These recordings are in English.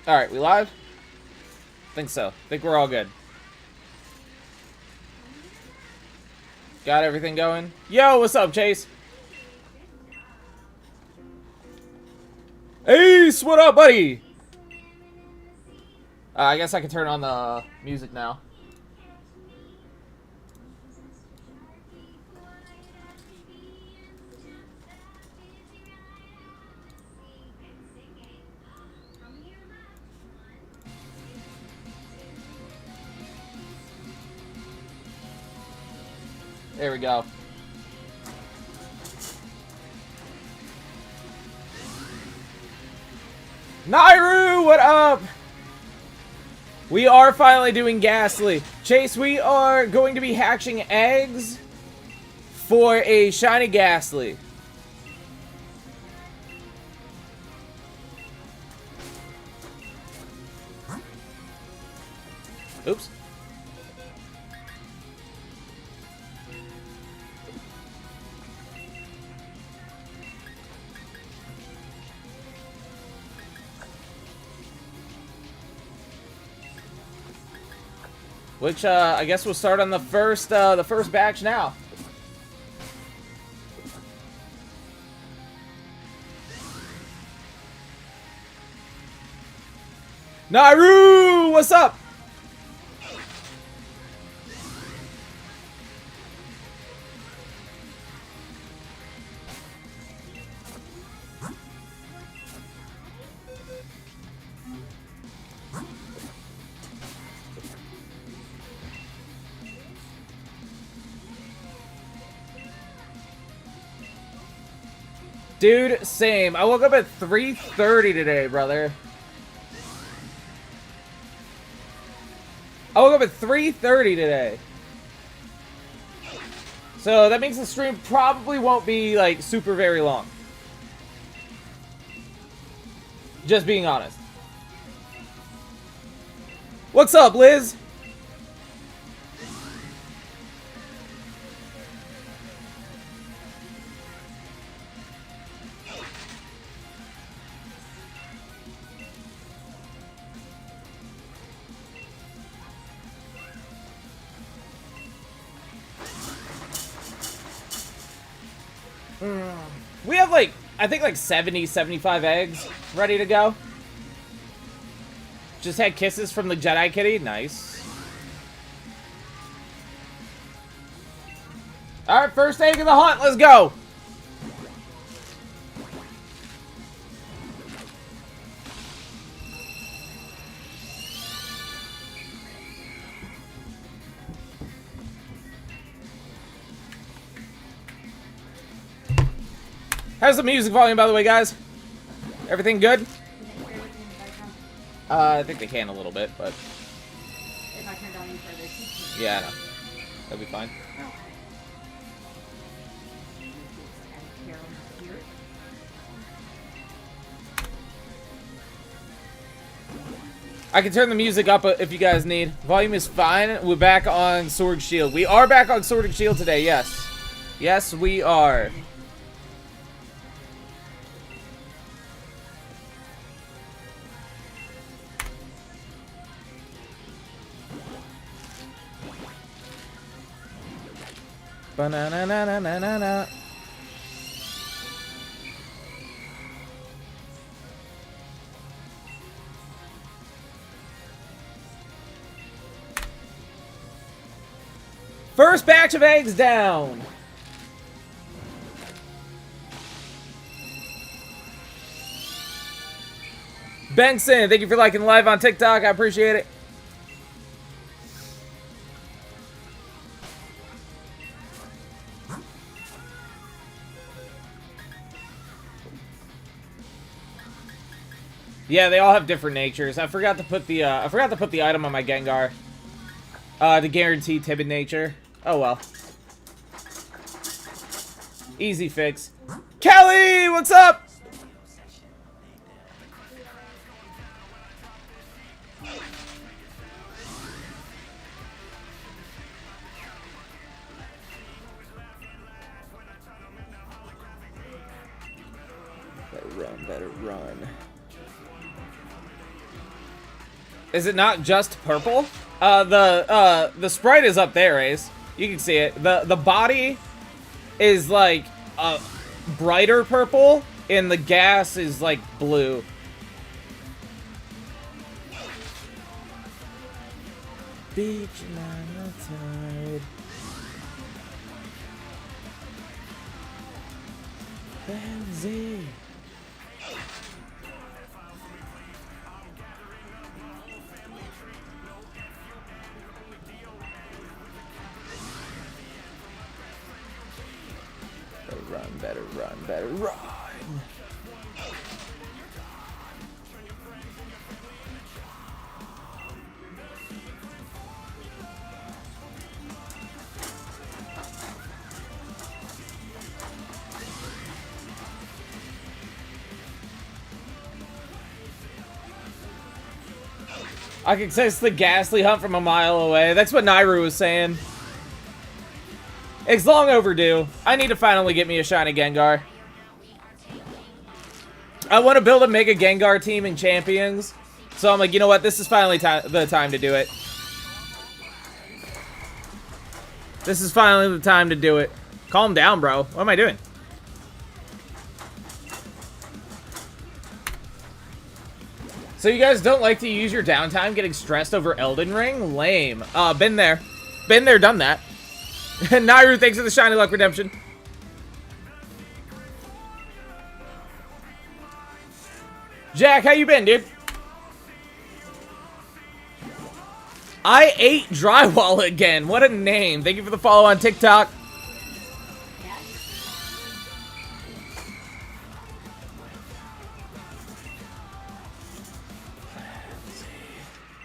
Alright, we live? Think so. Think we're all good. Got everything going? Yo, what's up, Chase? Ace, what up, buddy? I guess I can turn on the music now. There we go. Nairu, what up? We are finally doing Gastly. Chase, we are going to be hatching eggs for a shiny Gastly. Oops. Which, I guess we'll start on the first batch now. Naru, what's up? Dude, same. I woke up at 3:30 today, brother. I woke up at 3:30 today. So that means the stream probably won't be, like, super very long. Just being honest. What's up, Liz? We have, like, I think, like, 70, 75 eggs ready to go. Just had kisses from the Jedi Kitty. Nice. Alright, first egg of the hunt. Let's go. How's the music volume, by the way, guys? Everything good? I think they can a little bit, but... If I turn down any further. Yeah, I know. That'll be fine. I can turn the music up if you guys need. Volume is fine. We're back on Sword and Shield. We are back on Sword and Shield today, yes. Yes, we are. Ba-na-na-na-na-na-na. First batch of eggs down. Benson, thank you for liking live on TikTok. I appreciate it. Yeah, they all have different natures. I forgot to put the item on my Gengar. To guarantee timid nature. Oh well. Easy fix. Kelly, what's up? Better run, better run. Is it not just purple? The sprite is up there, Ace. You can see it. The body is like brighter purple, and the gas is like blue. Beach on the tide. Benzie. Better run, better run. I can sense the Gastly hunt from a mile away. That's what Nairu was saying. It's long overdue. I need to finally get me a shiny Gengar. I want to build a Mega Gengar team in Champions. So I'm like, you know what? This is finally the time to do it. This is finally the time to do it. Calm down, bro. What am I doing? So you guys don't like to use your downtime getting stressed over Elden Ring? Lame. Been there. Been there, done that. Nairu, thanks for the shiny luck redemption. Jack, how you been, dude? I ate drywall again. What a name. Thank you for the follow on TikTok.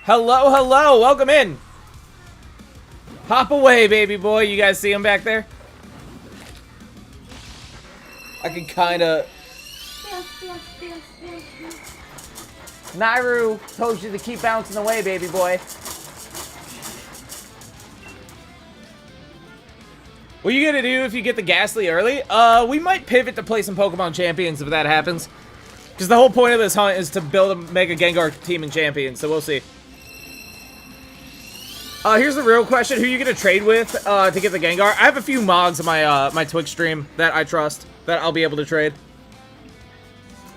Hello, hello. Welcome in. Hop away, baby boy. You guys see him back there? I can kind of... Nairu told you to keep bouncing away, baby boy. What are you gonna do if you get the Gastly early? We might pivot to play some Pokemon Champions if that happens. Because the whole point of this hunt is to build a Mega Gengar team in Champions, so we'll see. Here's the real question. Who are you going to trade with to get the Gengar? I have a few mods on my, my Twitch stream that I trust that I'll be able to trade.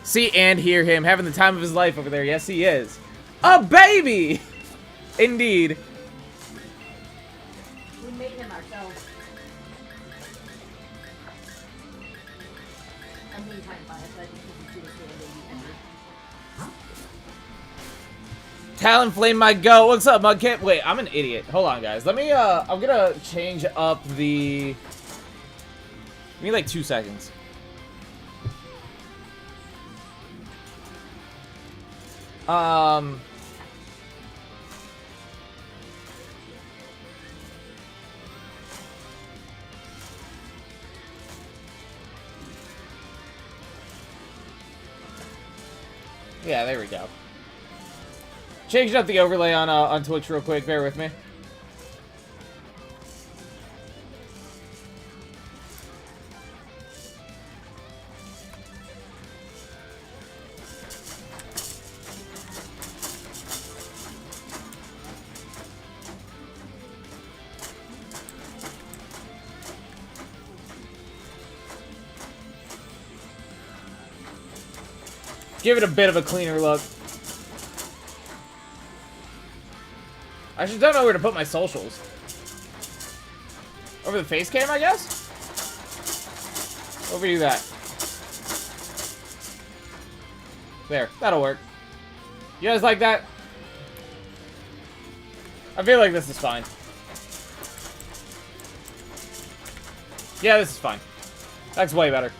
See and hear him having the time of his life over there. Yes, he is. A baby! Indeed. We made him ourselves. I'm being kind of biased, but I think he's the cutest little baby ever. Talonflame my go. What's up, Mudkip? Wait, I'm an idiot. Hold on, guys. Let me, I'm gonna change up the... Give me like 2 seconds. Yeah, there we go. Changed up the overlay on Twitch real quick. Bear with me. Give it a bit of a cleaner look. I just don't know where to put my socials. Over the face cam, I guess? Over do that. There, that'll work. You guys like that? I feel like this is fine. Yeah, this is fine. That's way better.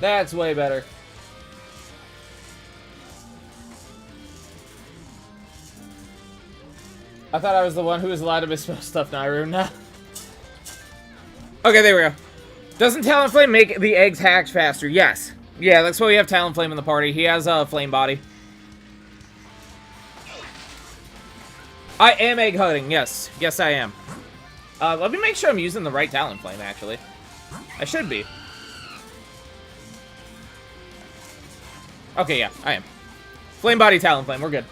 That's way better. I thought I was the one who was allowed to misspell stuff, Nairu. Nah. Okay, there we go. Doesn't Talonflame make the eggs hatch faster? Yes. Yeah, that's why we have Talonflame in the party. He has a flame body. I am egg hunting, yes. Yes, I am. Let me make sure I'm using the right Talonflame, actually. I should be. Okay, yeah, I am. Flame Body Talonflame, we're good.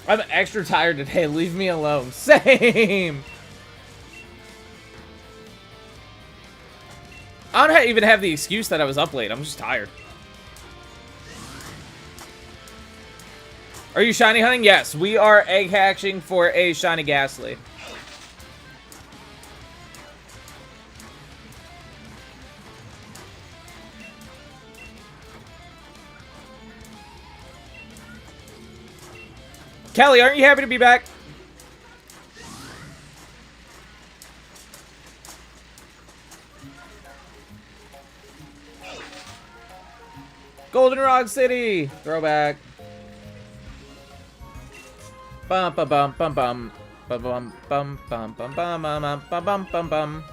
I'm extra tired today. Leave me alone. Same! I don't even have the excuse that I was up late. I'm just tired. Are you shiny hunting? Yes, we are egg hatching for a shiny Gastly. Kelly, aren't you happy to be back? Goldenrod City! Throwback. Bum bum bum bum bum bum bum bum bum bum bum bum bum bum bum.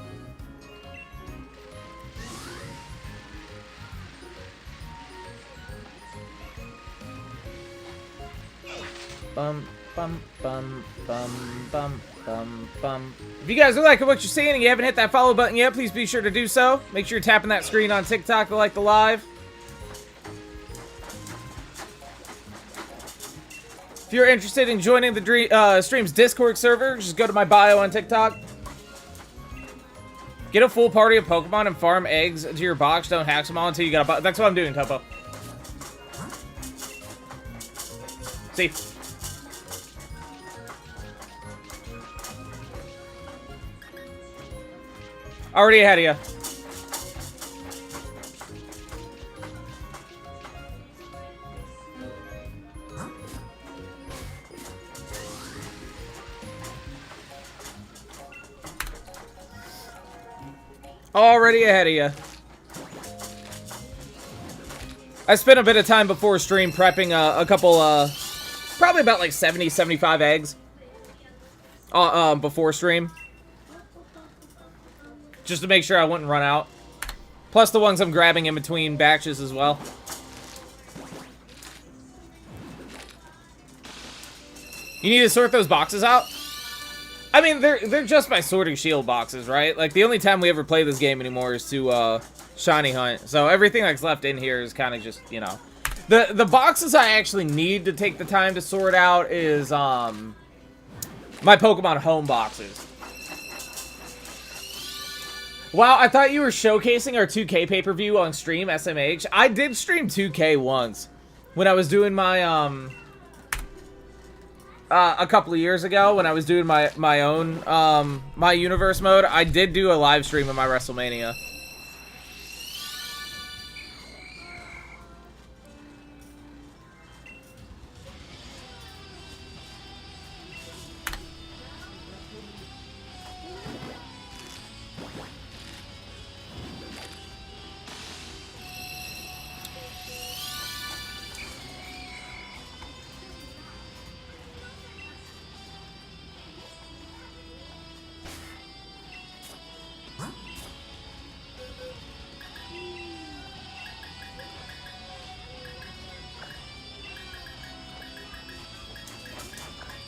Bum bum bum bum bum bum bum. If you guys are liking what you're seeing and you haven't hit that follow button yet, please be sure to do so. Make sure you're tapping that screen on TikTok to like the live. If you're interested in joining the stream's Discord server, just go to my bio on TikTok. Get a full party of Pokemon and farm eggs to your box. Don't hatch them all until you got a box. That's what I'm doing, Topo. See? Already ahead of you. Already ahead of you. I spent a bit of time before stream prepping a couple, probably about like 70, 75 eggs. Before stream. Just to make sure I wouldn't run out. Plus the ones I'm grabbing in between batches as well. You need to sort those boxes out? I mean, they're just my sorting shield boxes, right? Like, the only time we ever play this game anymore is to, shiny hunt. So everything that's left in here is kind of just, you know. The boxes I actually need to take the time to sort out is, my Pokemon home boxes. Wow, I thought you were showcasing our 2K pay-per-view on stream, SMH. I did stream 2K once. When I was doing my, a couple of years ago, when I was doing my own, my universe mode, I did do a live stream of my WrestleMania.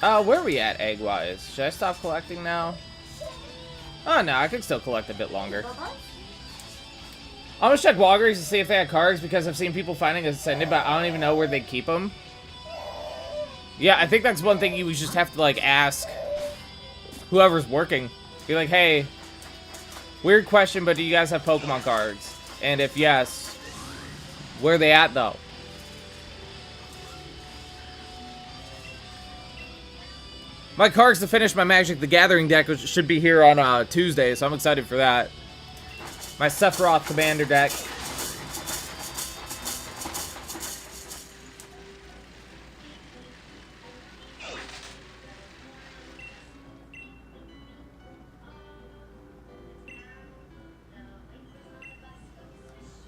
Where are we at, egg-wise? Should I stop collecting now? Oh, no, I could still collect a bit longer. I'm gonna check Walgreens to see if they had cards, because I've seen people finding Ascended, but I don't even know where they keep them. Yeah, I think that's one thing you just have to, like, ask whoever's working. Be like, hey, weird question, but do you guys have Pokemon cards? And if yes, where are they at, though? My cards to finish my Magic the Gathering deck, which should be here on Tuesday, so I'm excited for that. My Sephiroth Commander deck.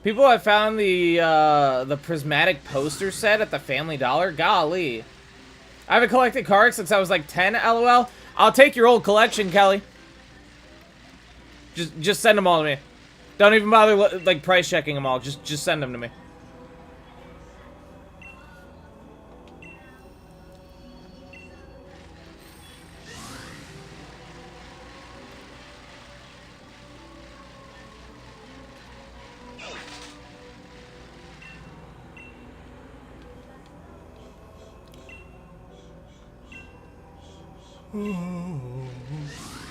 People have found the prismatic poster set at the Family Dollar. Golly. I haven't collected cards since I was like 10, LOL. I'll take your old collection, Kelly. Just send them all to me. Don't even bother, like, price checking them all. Just send them to me. I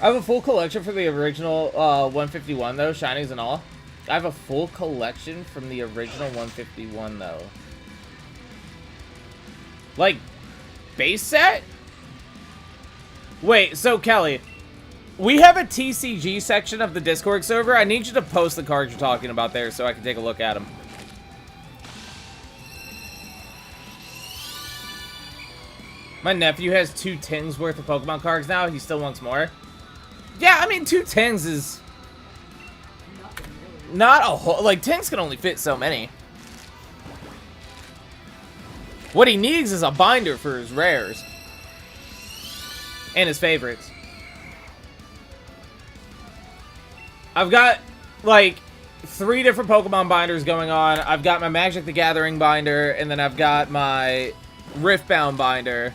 have a full collection for the original 151 though, shinies and all. I have a full collection from the original 151 though. Like, base set? Wait, so Kelly, we have a TCG section of the Discord server. I need you to post the cards you're talking about there so I can take a look at them. My nephew has 2 tins worth of Pokemon cards now. He still wants more. Yeah, I mean, 2 tins is not a whole... Like, tins can only fit so many. What he needs is a binder for his rares. And his favorites. I've got, like, 3 different Pokemon binders going on. I've got my Magic the Gathering binder, and then I've got my Riftbound binder.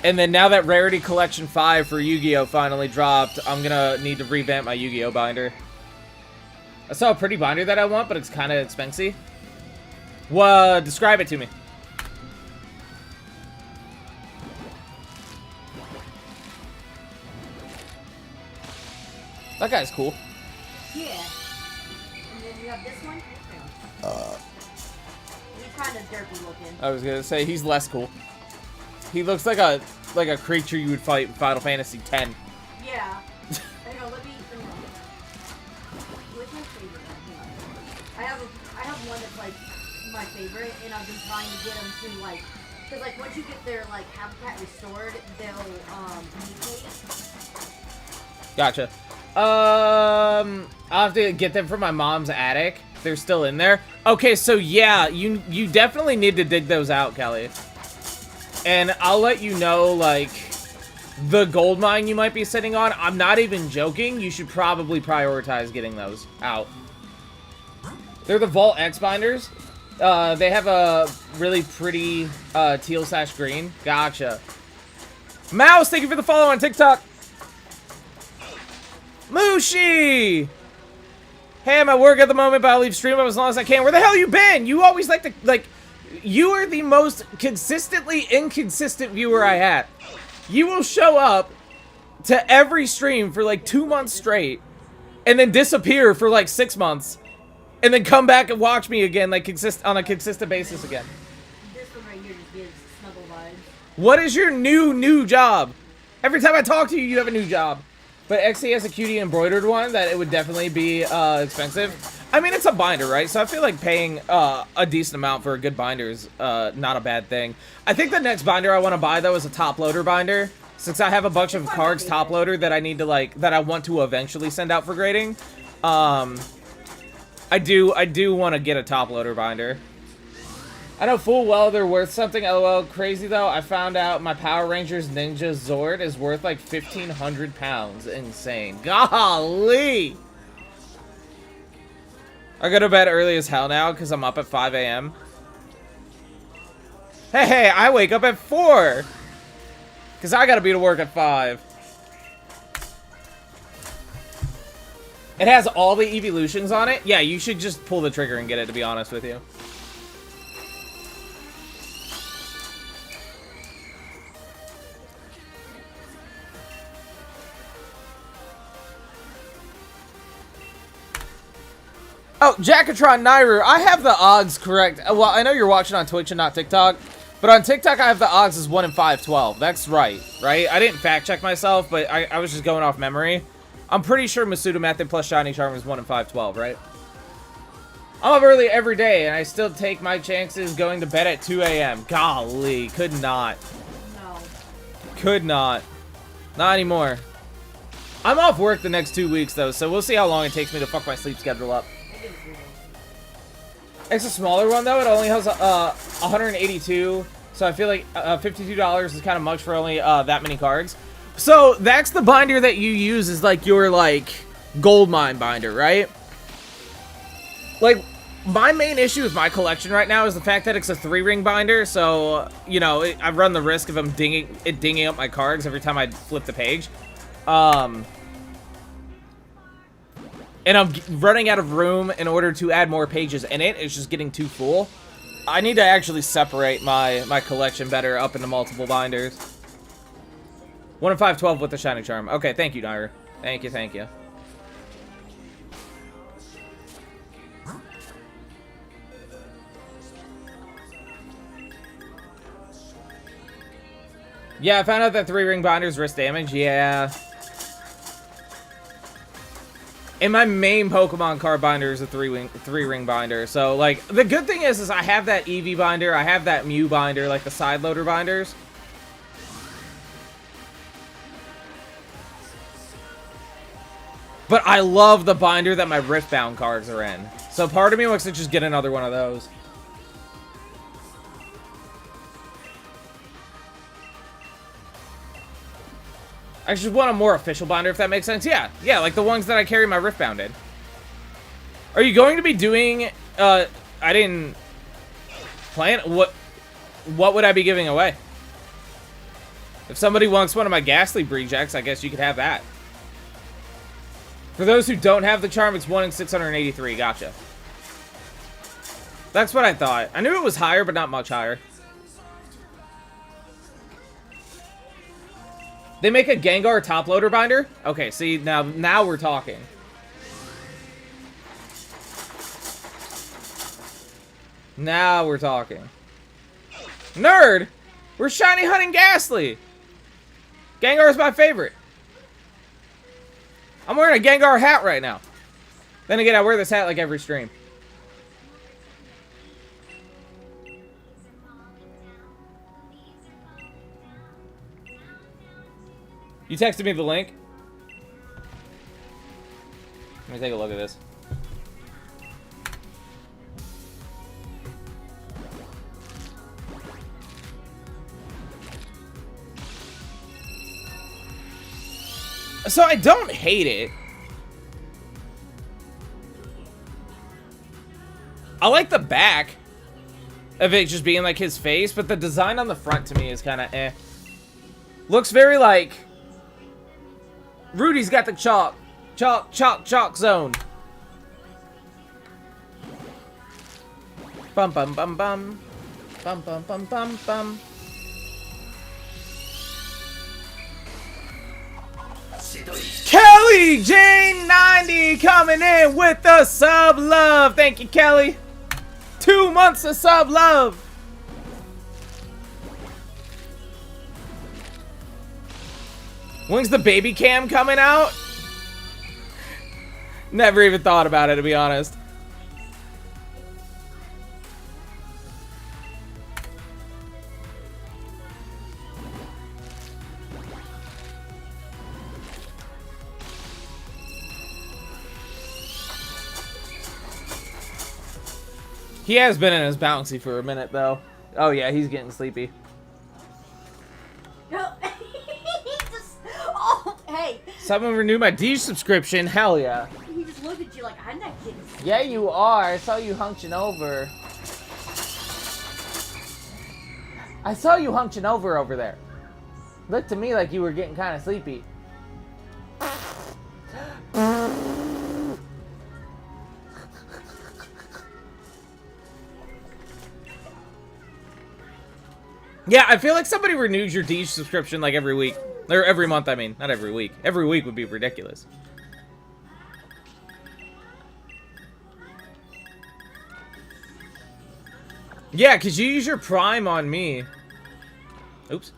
And then now that Rarity Collection 5 for Yu-Gi-Oh! Finally dropped, I'm gonna need to revamp my Yu-Gi-Oh! Binder. I saw a pretty binder that I want, but it's kind of expensive. Well, describe it to me. That guy's cool. Yeah. And then you have this one. He's kind of derpy looking. I was gonna say he's less cool. He looks like a creature you would fight in Final Fantasy X. Yeah. Hang on, let me what's my favorite one? I have one that's like my favorite, and I've been trying to get them to like, because like once you get their like habitat restored, they'll mutate. Gotcha. I'll have to get them from my mom's attic. They're still in there. Okay, so yeah, you definitely need to dig those out, Kelly. And I'll let you know, like, the gold mine you might be sitting on. I'm not even joking. You should probably prioritize getting those out. They're the Vault X binders. They have a really pretty teal/green. Gotcha. Mouse, thank you for the follow on TikTok. Mushi! Hey, I'm at work at the moment, but I'll leave stream up as long as I can. Where the hell you been? You always like to, like, you are the most consistently inconsistent viewer I had. You will show up to every stream for like 2 months straight, and then disappear for like 6 months, and then come back and watch me again, like on a consistent basis again. This one right here just gives snuggle vibes. What is your new job? Every time I talk to you, you have a new job. But XC has a cutie embroidered one that it would definitely be expensive. I mean, it's a binder, right? So I feel like paying a decent amount for a good binder is not a bad thing. I think the next binder I want to buy, though, is a top loader binder. Since I have a bunch of cards top loader that I need to, like, that I want to eventually send out for grading. I do want to get a top loader binder. I know full well they're worth something. LOL, crazy though. I found out my Power Rangers Ninja Zord is worth like 1,500 pounds. Insane. Golly! I go to bed early as hell now because I'm up at 5 a.m. Hey, I wake up at 4! Because I gotta be to work at 5. It has all the evolutions on it. Yeah, you should just pull the trigger and get it, to be honest with you. Oh, Jackatron Nairu, I have the odds correct. Well, I know you're watching on Twitch and not TikTok, but on TikTok I have the odds as 1 in 512. That's right? I didn't fact check myself, but I was just going off memory. I'm pretty sure Masuda Method plus Shiny Charm is 1 in 512, right? I'm up early every day, and I still take my chances going to bed at 2 a.m. Golly, could not. No. Could not. Not anymore. I'm off work the next 2 weeks, though, so we'll see how long it takes me to fuck my sleep schedule up. It's a smaller one, though. It only has 182, so I feel like $52 is kind of much for only that many cards. So that's the binder that you use is like your like gold mine binder, right? Like my main issue with my collection right now is the fact that it's a 3-ring binder, so you know I run the risk of them dinging up my cards every time I flip the page. And I'm running out of room in order to add more pages in it. It's just getting too full. I need to actually separate my collection better up into multiple binders. 1 in 5, 12 with the Shining Charm. Okay, thank you, Nair. Thank you, thank you. Yeah, I found out that 3-ring binders risk damage. Yeah. And my main Pokemon card binder is a 3-ring binder. So, like, the good thing is I have that Eevee binder. I have that Mew binder, like the side loader binders. But I love the binder that my Riftbound cards are in. So part of me wants to just get another one of those. I just want a more official binder, if that makes sense. Yeah, yeah, like the ones that I carry my Riftbound in. Are you going to be doing, I didn't plan, what would I be giving away? If somebody wants one of my Gastly Breejects, I guess you could have that. For those who don't have the charm, it's 1 in 683, gotcha. That's what I thought. I knew it was higher, but not much higher. They make a Gengar top loader binder? Okay, see, now we're talking. Now we're talking. Nerd! We're shiny hunting Gastly! Gengar is my favorite. I'm wearing a Gengar hat right now. Then again, I wear this hat like every stream. You texted me the link? Let me take a look at this. So I don't hate it. I like the back of it just being like his face, but the design on the front to me is kind of eh. Looks very like Rudy's got the chalk zone. Bum bum bum bum. Bum bum bum bum bum. Kelly Jane 90 coming in with the sub love. Thank you, Kelly. 2 months of sub love. When's the baby cam coming out? Never even thought about it, to be honest. He has been in his bouncy for a minute, though. Oh, yeah, he's getting sleepy. No, he just, oh, hey. Someone renew my D subscription. Hell yeah. He just looked at you like, I'm not getting sleepy. Yeah, you are. I saw you hunching over. I saw you hunching over there. Looked to me like you were getting kind of sleepy. Yeah, I feel like somebody renews your D subscription like every week. Or every month, I mean. Not every week. Every week would be ridiculous. Yeah, because you use your Prime on me. Oops.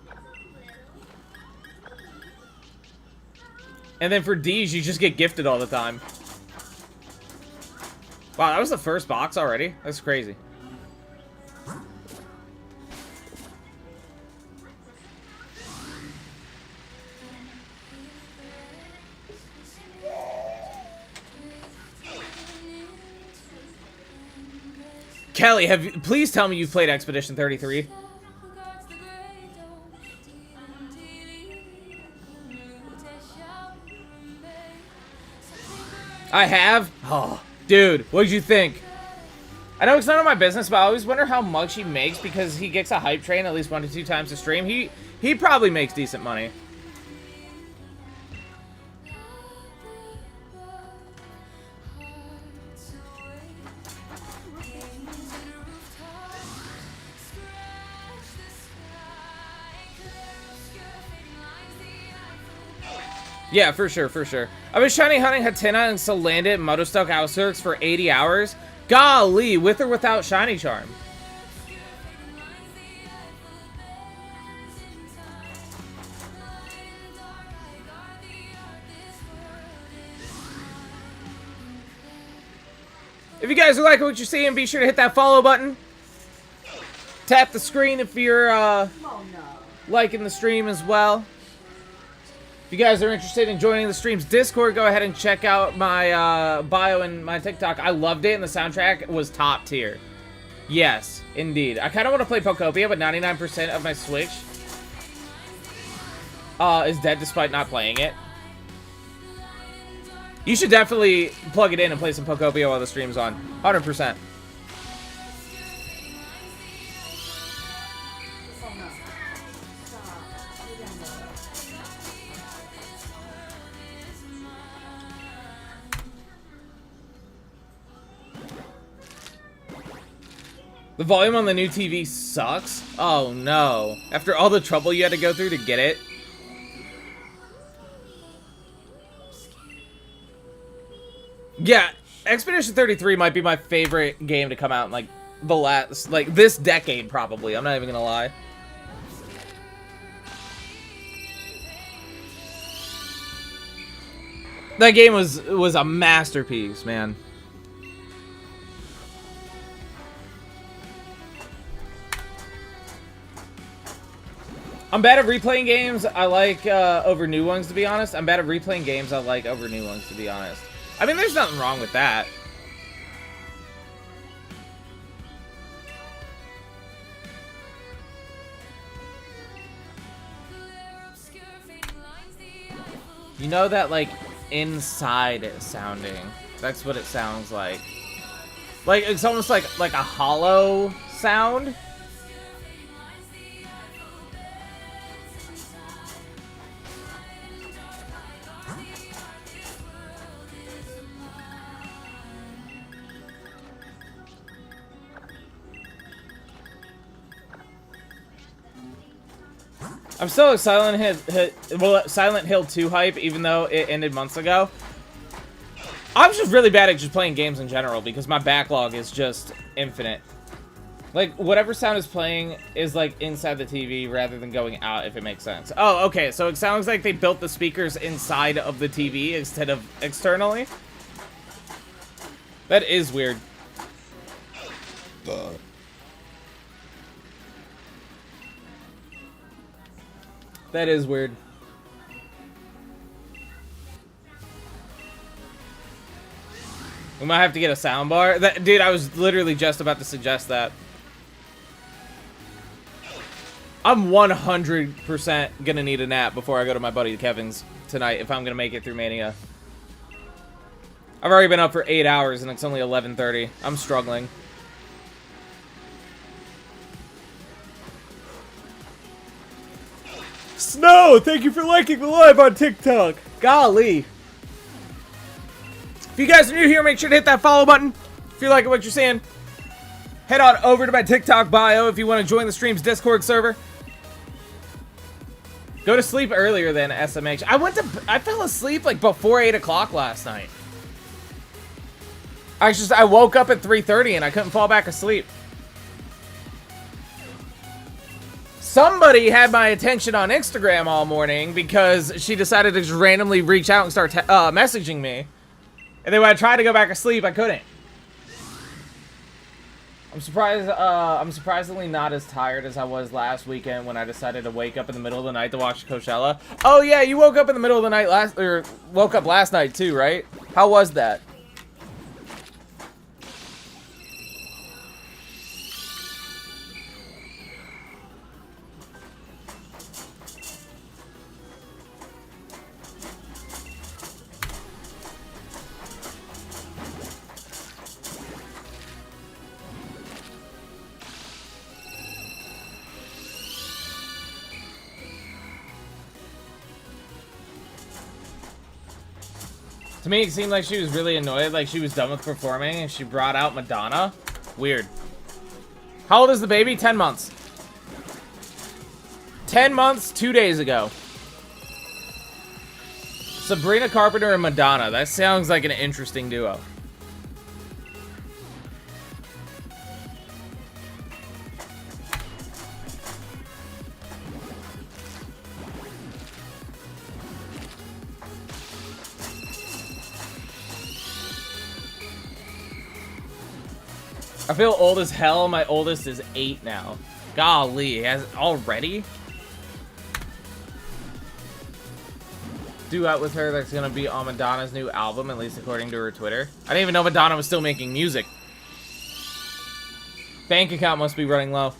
And then for Ds, you just get gifted all the time. Wow, that was the first box already? That's crazy. Kelly, please tell me you've played Expedition 33. I have? Oh, dude, what'd you think? I know it's none of my business, but I always wonder how much he makes because he gets a hype train at least 1 to 2 times a stream. He probably makes decent money. Yeah, for sure, for sure. I've been shiny hunting Hatenna and still landed Motostoke Outsurks for 80 hours. Golly, with or without shiny charm. If you guys are liking what you're seeing, be sure to hit that follow button. Tap the screen if you're liking the stream as well. If you guys are interested in joining the stream's Discord, go ahead and check out my bio and my TikTok. I loved it, and the soundtrack was top tier. Yes, indeed. I kind of want to play Pokopia, but 99% of my Switch is dead despite not playing it. You should definitely plug it in and play some Pokopia while the stream's on. 100%. The volume on the new TV sucks? Oh no. After all the trouble you had to go through to get it? Yeah, Expedition 33 might be my favorite game to come out in like the last, like this decade probably. I'm not even gonna lie. That game was a masterpiece, man. I'm bad at replaying games. I like over new ones, to be honest. I'm bad at replaying games. I like over new ones, to be honest. I mean, there's nothing wrong with that. You know that, like, inside sounding? That's what it sounds like. Like, it's almost like a hollow sound. I'm still a Silent Hill 2 hype, even though it ended months ago. I'm just really bad at just playing games in general, because my backlog is just infinite. Like, whatever sound is playing is, like, inside the TV rather than going out, if it makes sense. Oh, okay, so it sounds like they built the speakers inside of the TV instead of externally. That is weird. That is weird. We might have to get a soundbar. Dude, I was literally just about to suggest that. I'm 100% gonna need a nap before I go to my buddy Kevin's tonight if I'm gonna make it through Mania. I've already been up for 8 hours and it's only 11:30. I'm struggling. Snow, thank you for liking the live on TikTok. Golly. If you guys are new here, make sure to hit that follow button. If you like what you're seeing, head on over to my TikTok bio if you want to join the stream's Discord server. Go to sleep earlier than SMH. I fell asleep like before 8 o'clock last night. I woke up at 3:30 and I couldn't fall back asleep. Somebody had my attention on Instagram all morning because she decided to just randomly reach out and start messaging me. And then when I tried to go back to sleep, I couldn't. I'm surprisingly not as tired as I was last weekend when I decided to wake up in the middle of the night to watch Coachella. Oh yeah, you woke up in the middle of the night woke up last night too, right? How was that? To me, it seemed like she was really annoyed, like she was done with performing, and she brought out Madonna. Weird. How old is the baby? 10 months. 10 months, 2 days ago. Sabrina Carpenter and Madonna. That sounds like an interesting duo. I feel old as hell. My oldest is 8 now. Golly, has already? Duet with her that's gonna be on Madonna's new album, at least according to her Twitter. I didn't even know Madonna was still making music. Bank account must be running low.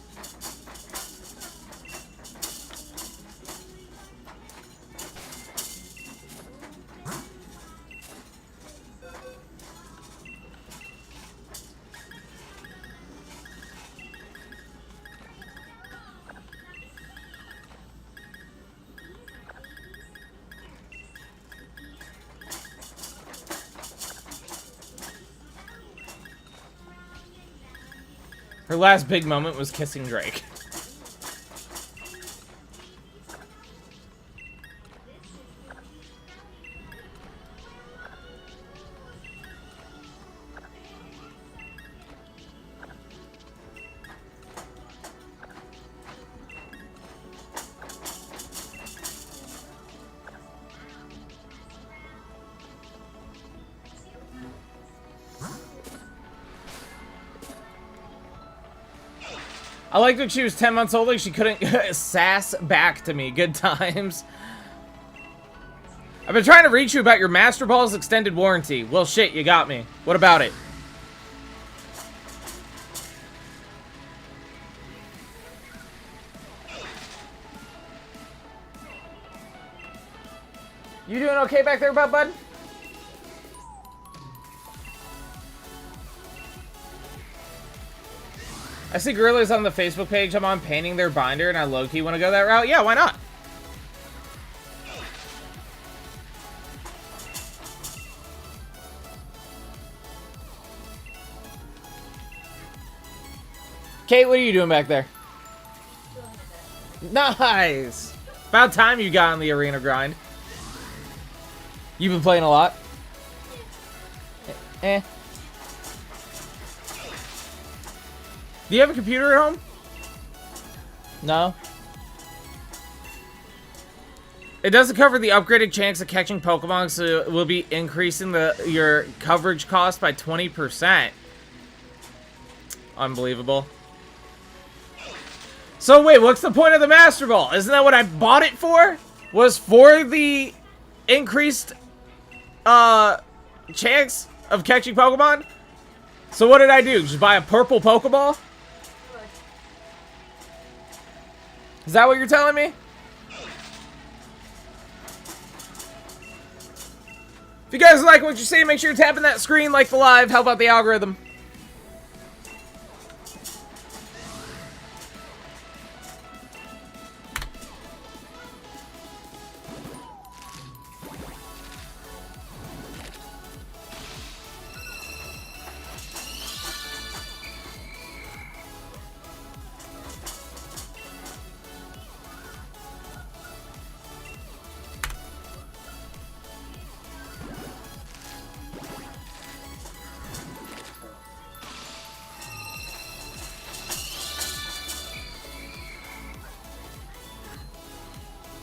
Her last big moment was kissing Drake. I liked when she was 10 months old, like she couldn't sass back to me. Good times. I've been trying to reach you about your Master Ball's extended warranty. Well, shit, you got me. What about it? You doing okay back there, bud? I see gorillas on the Facebook page I'm on painting their binder, and I low-key want to go that route. Yeah, why not? Kate, what are you doing back there? Nice! About time you got on the arena grind. You've been playing a lot? Eh. Do you have a computer at home? No? It doesn't cover the upgraded chance of catching Pokemon, so it will be increasing your coverage cost by 20%. Unbelievable. So wait, what's the point of the Master Ball? Isn't that what I bought it for? Was for the increased chance of catching Pokemon? So what did I do? Just buy a purple Pokeball? Is that what you're telling me? If you guys like what you see, make sure you're tapping that screen, like the live, help out the algorithm.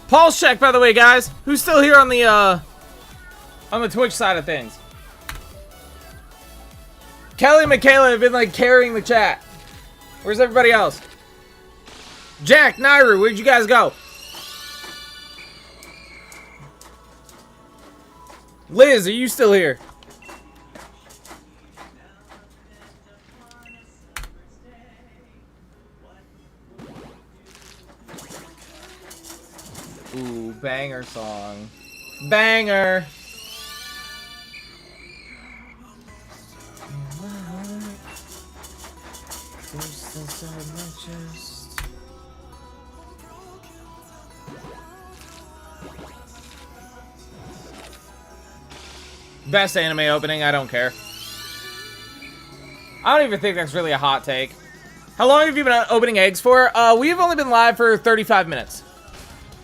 Pulse check, by the way, guys. Who's still here on the Twitch side of things? Kelly and Michaela have been, like, carrying the chat. Where's everybody else? Jack, Nairu, where'd you guys go? Liz, are you still here? Ooh, banger song. Banger! Best anime opening, I don't care. I don't even think that's really a hot take. How long have you been opening eggs for? We've only been live for 35 minutes.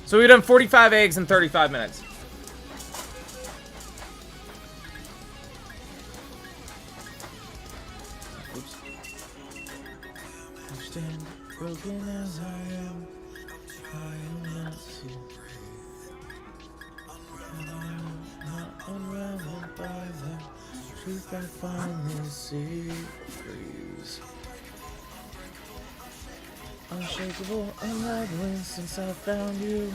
So we've done 45 eggs in 35 minutes. Broken as I am not to not unraveled by the truth I finally see. Freeze. Unshakable, unraveling since I found you.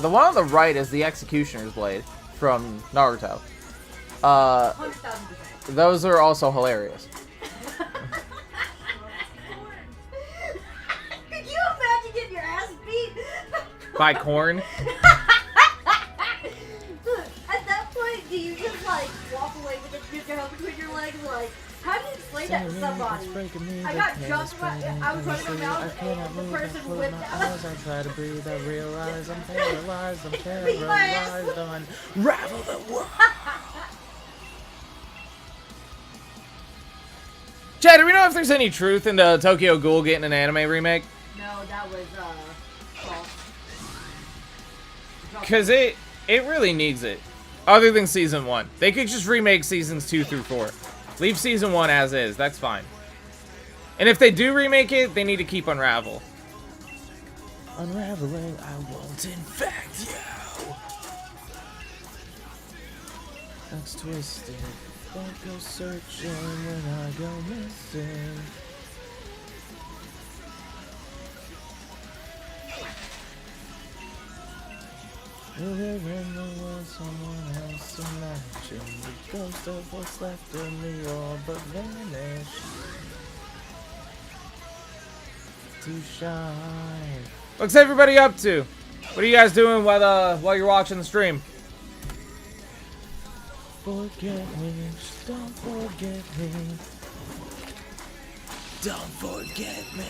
The one on the right is the Executioner's Blade from Naruto. 100,000%. Those are also hilarious. Could you imagine getting your ass beat? By corn? At that point, do you just like walk away with your head between your legs? Like, how do you explain that to somebody? I got jumped by, I was running around and the person whipped out. I try to breathe, I realize I'm paralyzed, unravel the world. Chad, do we know if there's any truth in the Tokyo Ghoul getting an anime remake? No, that was false. Cause it really needs it. Other than season 1. They could just remake seasons 2 through 4. Leave season 1 as is, that's fine. And if they do remake it, they need to keep Unravel. Unraveling, I won't infect you. That's twisted. Don't go searching when I go missing. Living the world someone else imagined. The ghost of what's left of me all but vanished. To shine. What's everybody up to? What are you guys doing while you're watching the stream? Forget me, don't forget me. Don't forget me.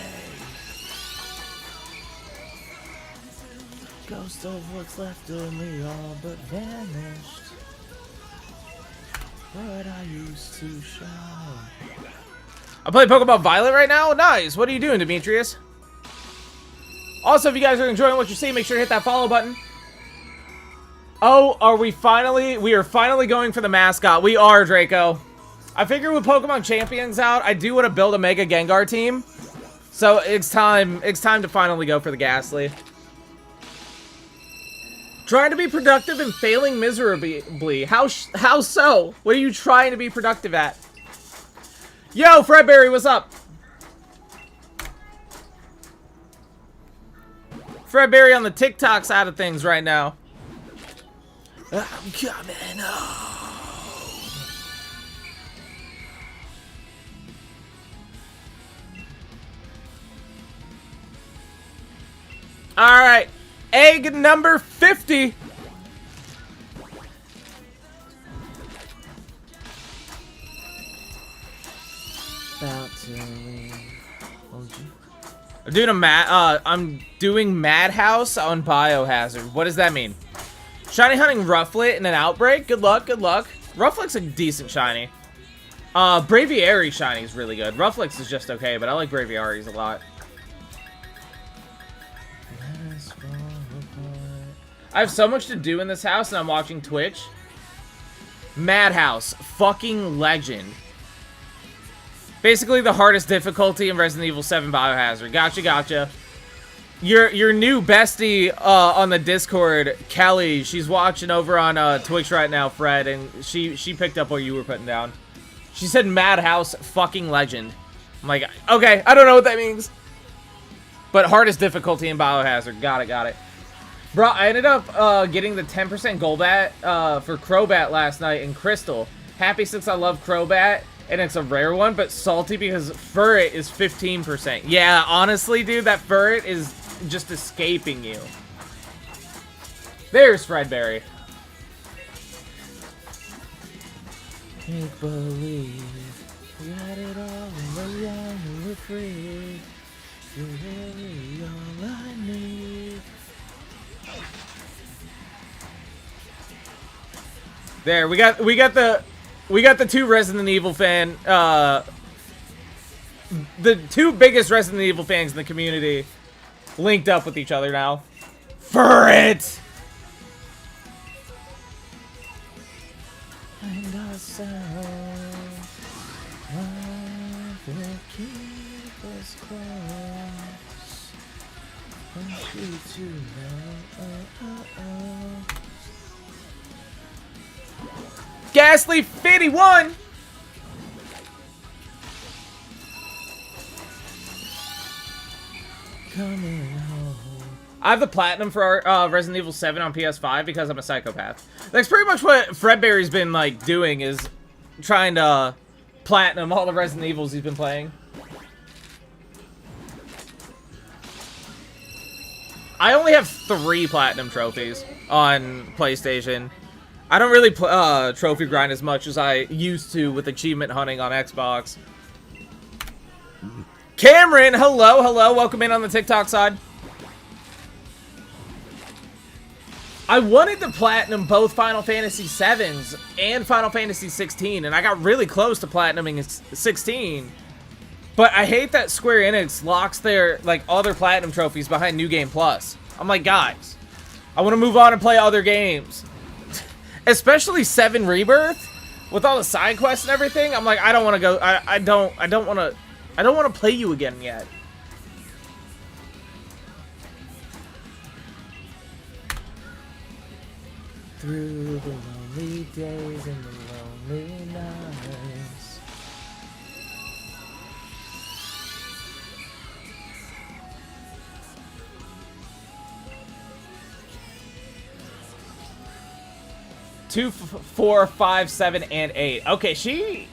Ghost of what's left of me all but vanished. But I used to shine. I play Pokemon Violet right now? Nice. What are you doing, Demetrius? Also, if you guys are enjoying what you're seeing, make sure to hit that follow button. Oh, we are finally going for the mascot. We are, Draco. I figure with Pokemon Champions out, I do want to build a Mega Gengar team. So it's time to finally go for the Gastly. Trying to be productive and failing miserably. How so? What are you trying to be productive at? Yo, Fredberry, what's up? Fredberry on the TikTok side of things right now. I'm coming home. All right. Egg number 50. About to leave. I'm doing Madhouse on Biohazard. What does that mean? Shiny hunting Rufflet in an outbreak? Good luck, good luck. Rufflet's a decent shiny. Braviary shiny is really good. Rufflet's is just okay, but I like Braviaries a lot. I have so much to do in this house and I'm watching Twitch. Madhouse. Fucking legend. Basically the hardest difficulty in Resident Evil 7 Biohazard. Gotcha. Your new bestie on the Discord, Kelly, she's watching over on Twitch right now, Fred, and she picked up what you were putting down. She said Madhouse fucking legend. I'm like, okay, I don't know what that means. But hardest difficulty in Biohazard. Got it. Bro, I ended up getting the 10% Golbat for Crobat last night in Crystal. Happy since I love Crobat, and it's a rare one, but salty because Furret is 15%. Yeah, honestly, dude, that Furret is just escaping you. There's Fredberry. Make believe we had it all and we're young and we're free. You're really all I need. There, we got the We got the two Resident Evil the two biggest Resident Evil fans in the community linked up with each other now. For it! And also, love will keep us close. Want you to know. Gastly 51! Coming home. I have the platinum for Resident Evil 7 on PS5 because I'm a psychopath. That's pretty much what Fredberry's been like doing, is trying to platinum all the Resident Evils he's been playing. I only have 3 platinum trophies on PlayStation. I don't really trophy grind as much as I used to with achievement hunting on Xbox. Cameron, hello, hello. Welcome in on the TikTok side. I wanted to platinum both Final Fantasy 7s and Final Fantasy 16, and I got really close to platinuming 16. But I hate that Square Enix locks their like other platinum trophies behind New Game Plus. I'm like, guys, I want to move on and play other games. Especially 7 Rebirth with all the side quests and everything. I'm like, I don't want to go. I don't want to play you again yet. Through the lonely days and the lonely nights. Two, 4, 5, 7, and 8. Okay, she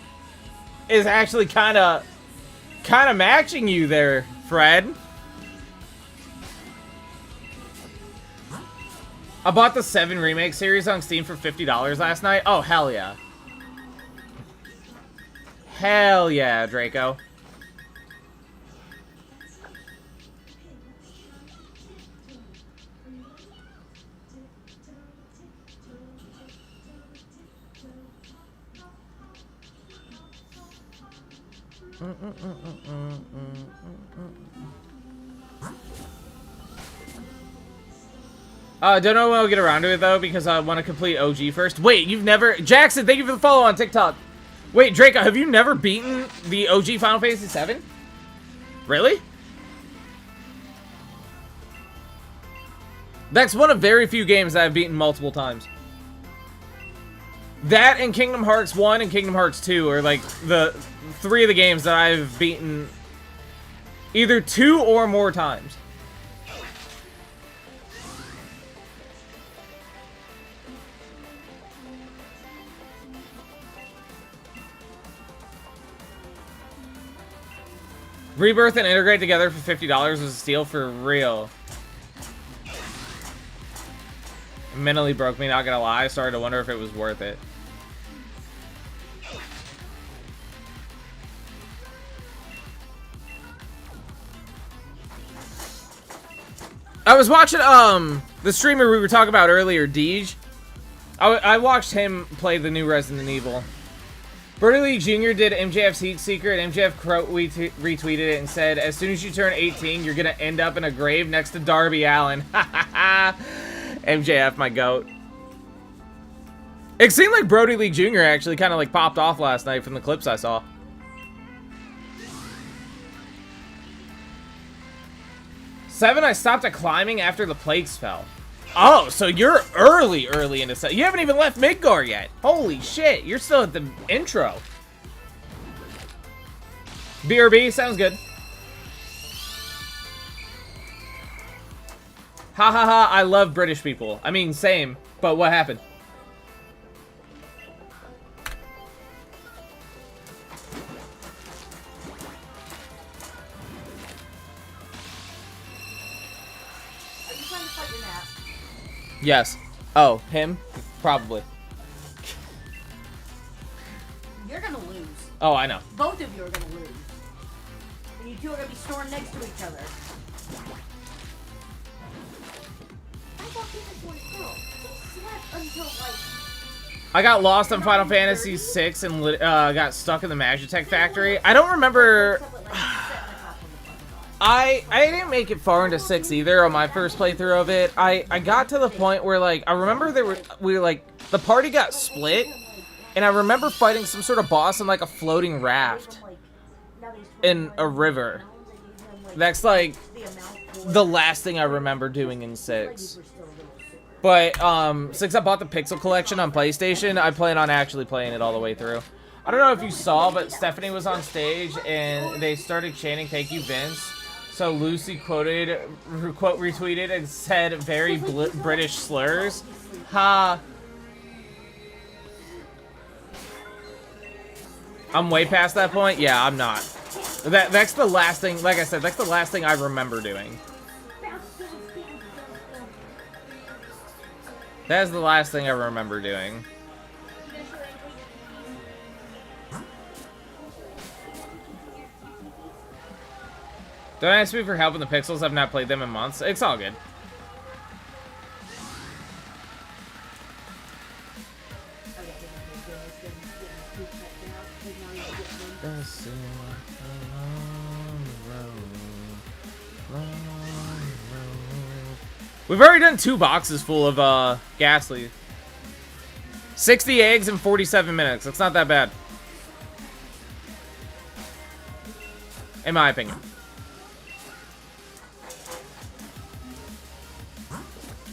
is actually kind of matching you there, Fred. I bought the 7 Remake series on Steam for $50 last night. Oh, hell yeah. Hell yeah, Draco. Don't know when I'll get around to it, though, because I want to complete OG first. Wait, you've never... Jackson, thank you for the follow on TikTok. Wait, Draco, have you never beaten the OG Final Fantasy 7? Really? That's one of very few games that I've beaten multiple times. That and Kingdom Hearts 1 and Kingdom Hearts 2 are, like, the 3 of the games that I've beaten either 2 or more times. Rebirth and Integrate together for $50 was a steal for real. It mentally broke me, not gonna lie. I started to wonder if it was worth it. I was watching the streamer we were talking about earlier, Deej. I watched him play the new Resident Evil. Brody Lee Jr. did MJF's Heat Seeker, and MJF retweeted it and said, as soon as you turn 18, you're gonna end up in a grave next to Darby Allin. MJF, my goat. It seemed like Brody Lee Jr. actually kind of like popped off last night from the clips I saw. Seven, I stopped at climbing after the plates fell. Oh, so you're early into set. You haven't even left Midgar yet. Holy shit, you're still at the intro. BRB, sounds good. Ha ha ha, I love British people. I mean, same, but what happened? Yes. Oh, him? Probably. You're gonna lose. Oh, I know. Both of you are gonna lose. And you two are gonna be snoring next to each other. I thought he was one girl. He slept until like I got lost on Final Fantasy VI and got stuck in the Magitech factory. I don't remember. I didn't make it far into 6 either on my first playthrough of it. I got to the point where, like, I remember the party got split, and I remember fighting some sort of boss in, like, a floating raft in a river. That's, like, the last thing I remember doing in 6. But, since I bought the Pixel Collection on PlayStation, I plan on actually playing it all the way through. I don't know if you saw, but Stephanie was on stage, and they started chanting, "Thank you, Vince." So Lucy quote retweeted and said very British slurs. Ha. I'm way past that point? Yeah, I'm not. That's the last thing, like I said, that's the last thing I remember doing. That is the last thing I remember doing. Don't ask me for help in the pixels. I've not played them in months. It's all good. We've already done 2 boxes full of Gastly. 60 eggs in 47 minutes. That's not that bad. In my opinion.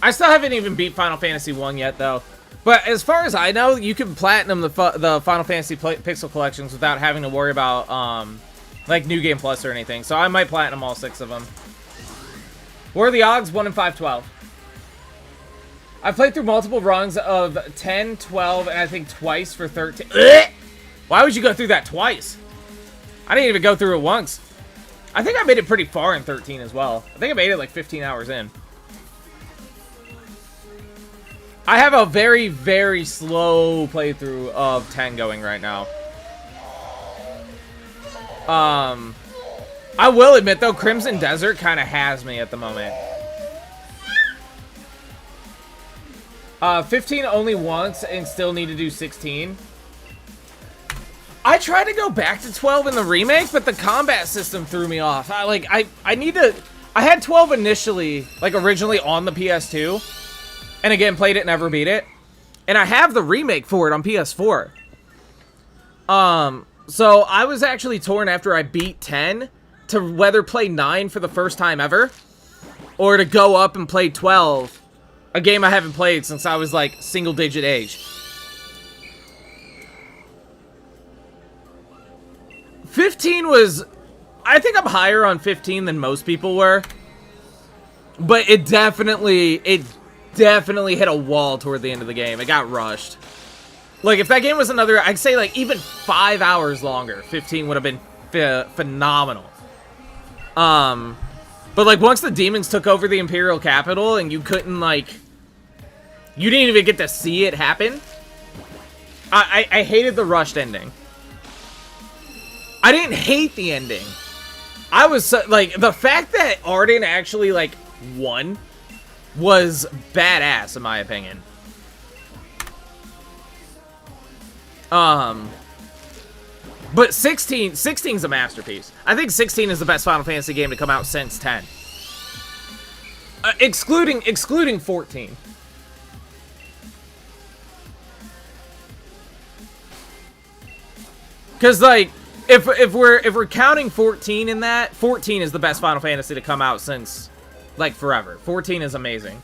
I still haven't even beat Final Fantasy 1 yet, though. But as far as I know, you can platinum the Final Fantasy Pixel Collections without having to worry about, like, New Game Plus or anything. So I might platinum all 6 of them. What are the odds? 1 in 512. I've played through multiple runs of 10, 12, and I think twice for 13. Why would you go through that twice? I didn't even go through it once. I think I made it pretty far in 13 as well. I think I made it like 15 hours in. I have a very, very slow playthrough of 10 going right now. I will admit, though, Crimson Desert kind of has me at the moment. 15 only once and still need to do 16. I tried to go back to 12 in the remake, but the combat system threw me off. I had 12 initially, like originally on the PS2. And again, played it, never beat it. And I have the remake for it on PS4. So I was actually torn after I beat 10 to whether play 9 for the first time ever or to go up and play 12, a game I haven't played since I was like single-digit age. 15 was... I think I'm higher on 15 than most people were. But it definitely hit a wall toward the end of the game. It got rushed. Like, if that game was another, I'd say, like, even 5 hours longer, 15 would have been phenomenal. But, like, once the demons took over the Imperial Capital and you couldn't, like, you didn't even get to see it happen, I hated the rushed ending. I didn't hate the ending. I was, so, like, the fact that Arden actually, like, won was badass, in my opinion. But 16's a masterpiece. I think 16 is the best Final Fantasy game to come out since 10. Excluding 14. Cause like, if we're counting 14 in that, 14 is the best Final Fantasy to come out since, like, forever. 14 is amazing.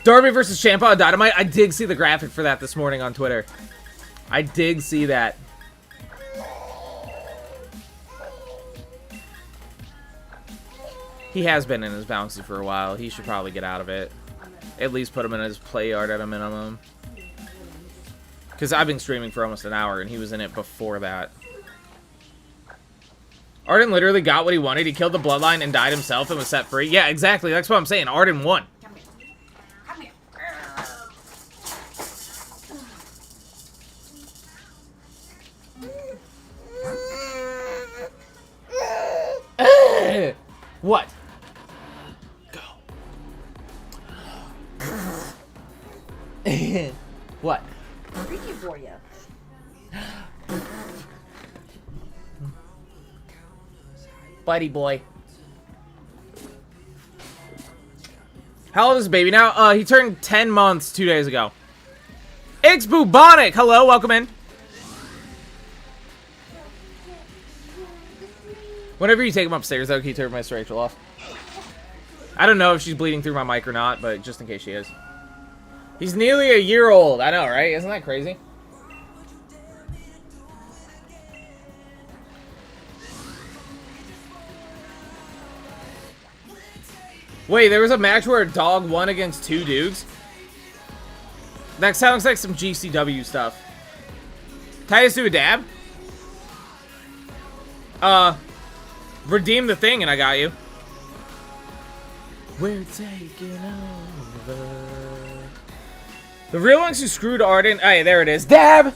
Darby versus Champa on Dynamite. I did see the graphic for that this morning on Twitter. I did see that. He has been in his bouncy for a while. He should probably get out of it. At least put him in his play yard at a minimum. Because I've been streaming for almost an hour, and he was in it before that. Arden literally got what he wanted. He killed the bloodline and died himself and was set free. Yeah, exactly. That's what I'm saying. Arden won. Come here. What? Go. What? Buddy boy. How old is the baby now? He turned 10 months 2 days ago. It's Bubonic! Hello, welcome in. Whenever you take him upstairs, though, can you turn Miss Rachel off? I don't know if she's bleeding through my mic or not, but just in case she is. He's nearly a year old. I know, right? Isn't that crazy? Wait, there was a match where a dog won against 2 dudes? That sounds like some GCW stuff. Can I just do a dab? Redeem the thing and I got you. We're taking over. The real ones who screwed Arden... Hey, there it is. Dab!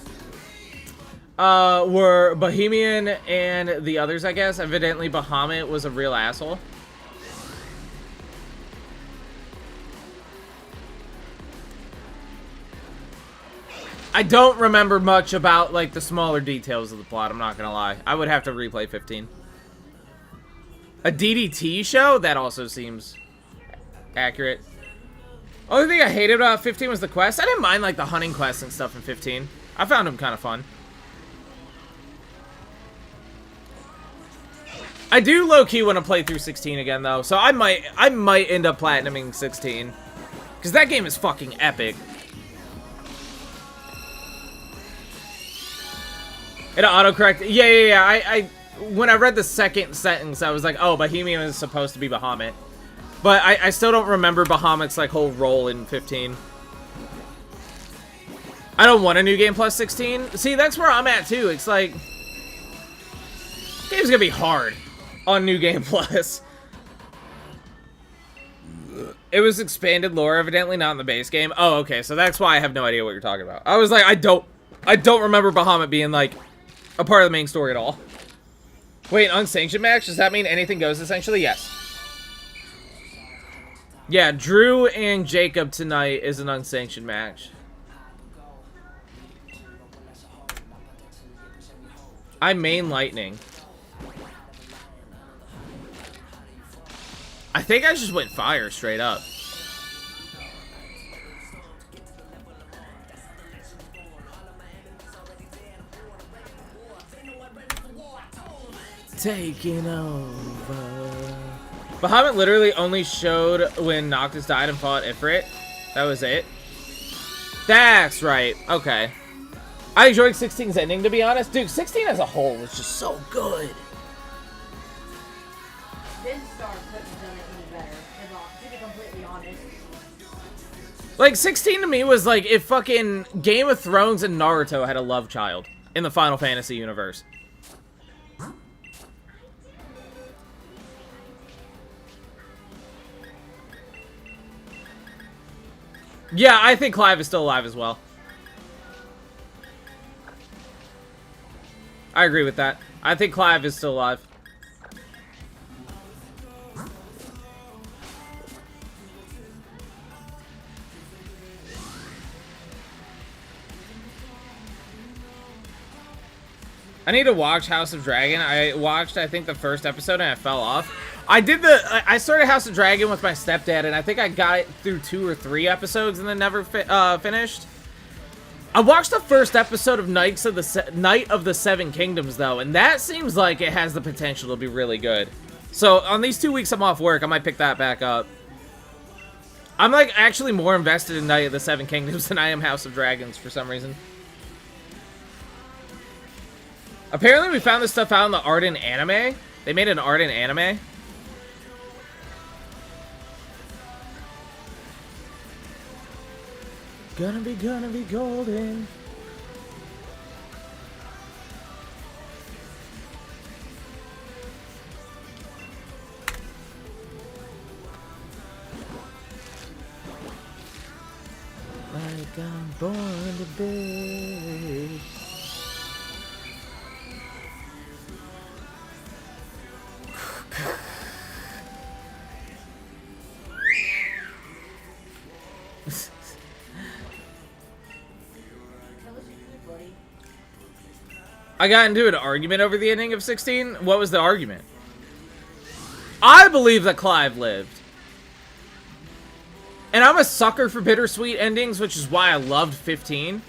Were Bohemian and the others, I guess. Evidently, Bahamut was a real asshole. I don't remember much about, like, the smaller details of the plot, I'm not gonna lie. I would have to replay 15. A DDT show? That also seems accurate. Only thing I hated about 15 was the quest. I didn't mind, like, the hunting quests and stuff in 15. I found them kind of fun. I do low-key want to play through 16 again, though, so I might end up platinuming 16. Because that game is fucking epic. It autocorrect. Yeah. When I read the second sentence, I was like, oh, Bohemian is supposed to be Bahamut. But I still don't remember Bahamut's, like, whole role in 15. I don't want a new game plus 16. See, that's where I'm at, too. It's like... Game's gonna be hard on New Game Plus. It was expanded lore, evidently, not in the base game. Oh, okay, so that's why I have no idea what you're talking about. I was like, I don't remember Bahamut being, like... a part of the main story at all. Wait, unsanctioned match? Does that mean anything goes, essentially? Yes. Yeah, Drew and Jacob tonight is an unsanctioned match. I main Lightning. I think I just went fire straight up. Taking over. Bahamut literally only showed when Noctis died and fought Ifrit. That was it. That's right. Okay. I enjoyed 16's ending, to be honest. Dude, 16 as a whole was just so good. Star couldn't have done it any better, to be completely honest. Like, 16 to me was like if fucking Game of Thrones and Naruto had a love child in the Final Fantasy universe. Yeah, I think Clive is still alive as well. I agree with that. I think Clive is still alive. I need to watch House of Dragon. I watched, I think, the first episode and I fell off. I started House of Dragon with my stepdad, and I think I got it through 2 or 3 episodes and then never finished. I watched the first episode of Night of the Seven Kingdoms, though, and that seems like it has the potential to be really good. So, on these 2 weeks I'm off work, I might pick that back up. I'm, like, actually more invested in Night of the Seven Kingdoms than I am House of Dragons for some reason. Apparently, we found this stuff out in the Arden anime. They made an Arden anime. Gonna be golden. Like I'm born to be. I got into an argument over the ending of 16. What was the argument? I believe that Clive lived. And I'm a sucker for bittersweet endings, which is why I loved 15.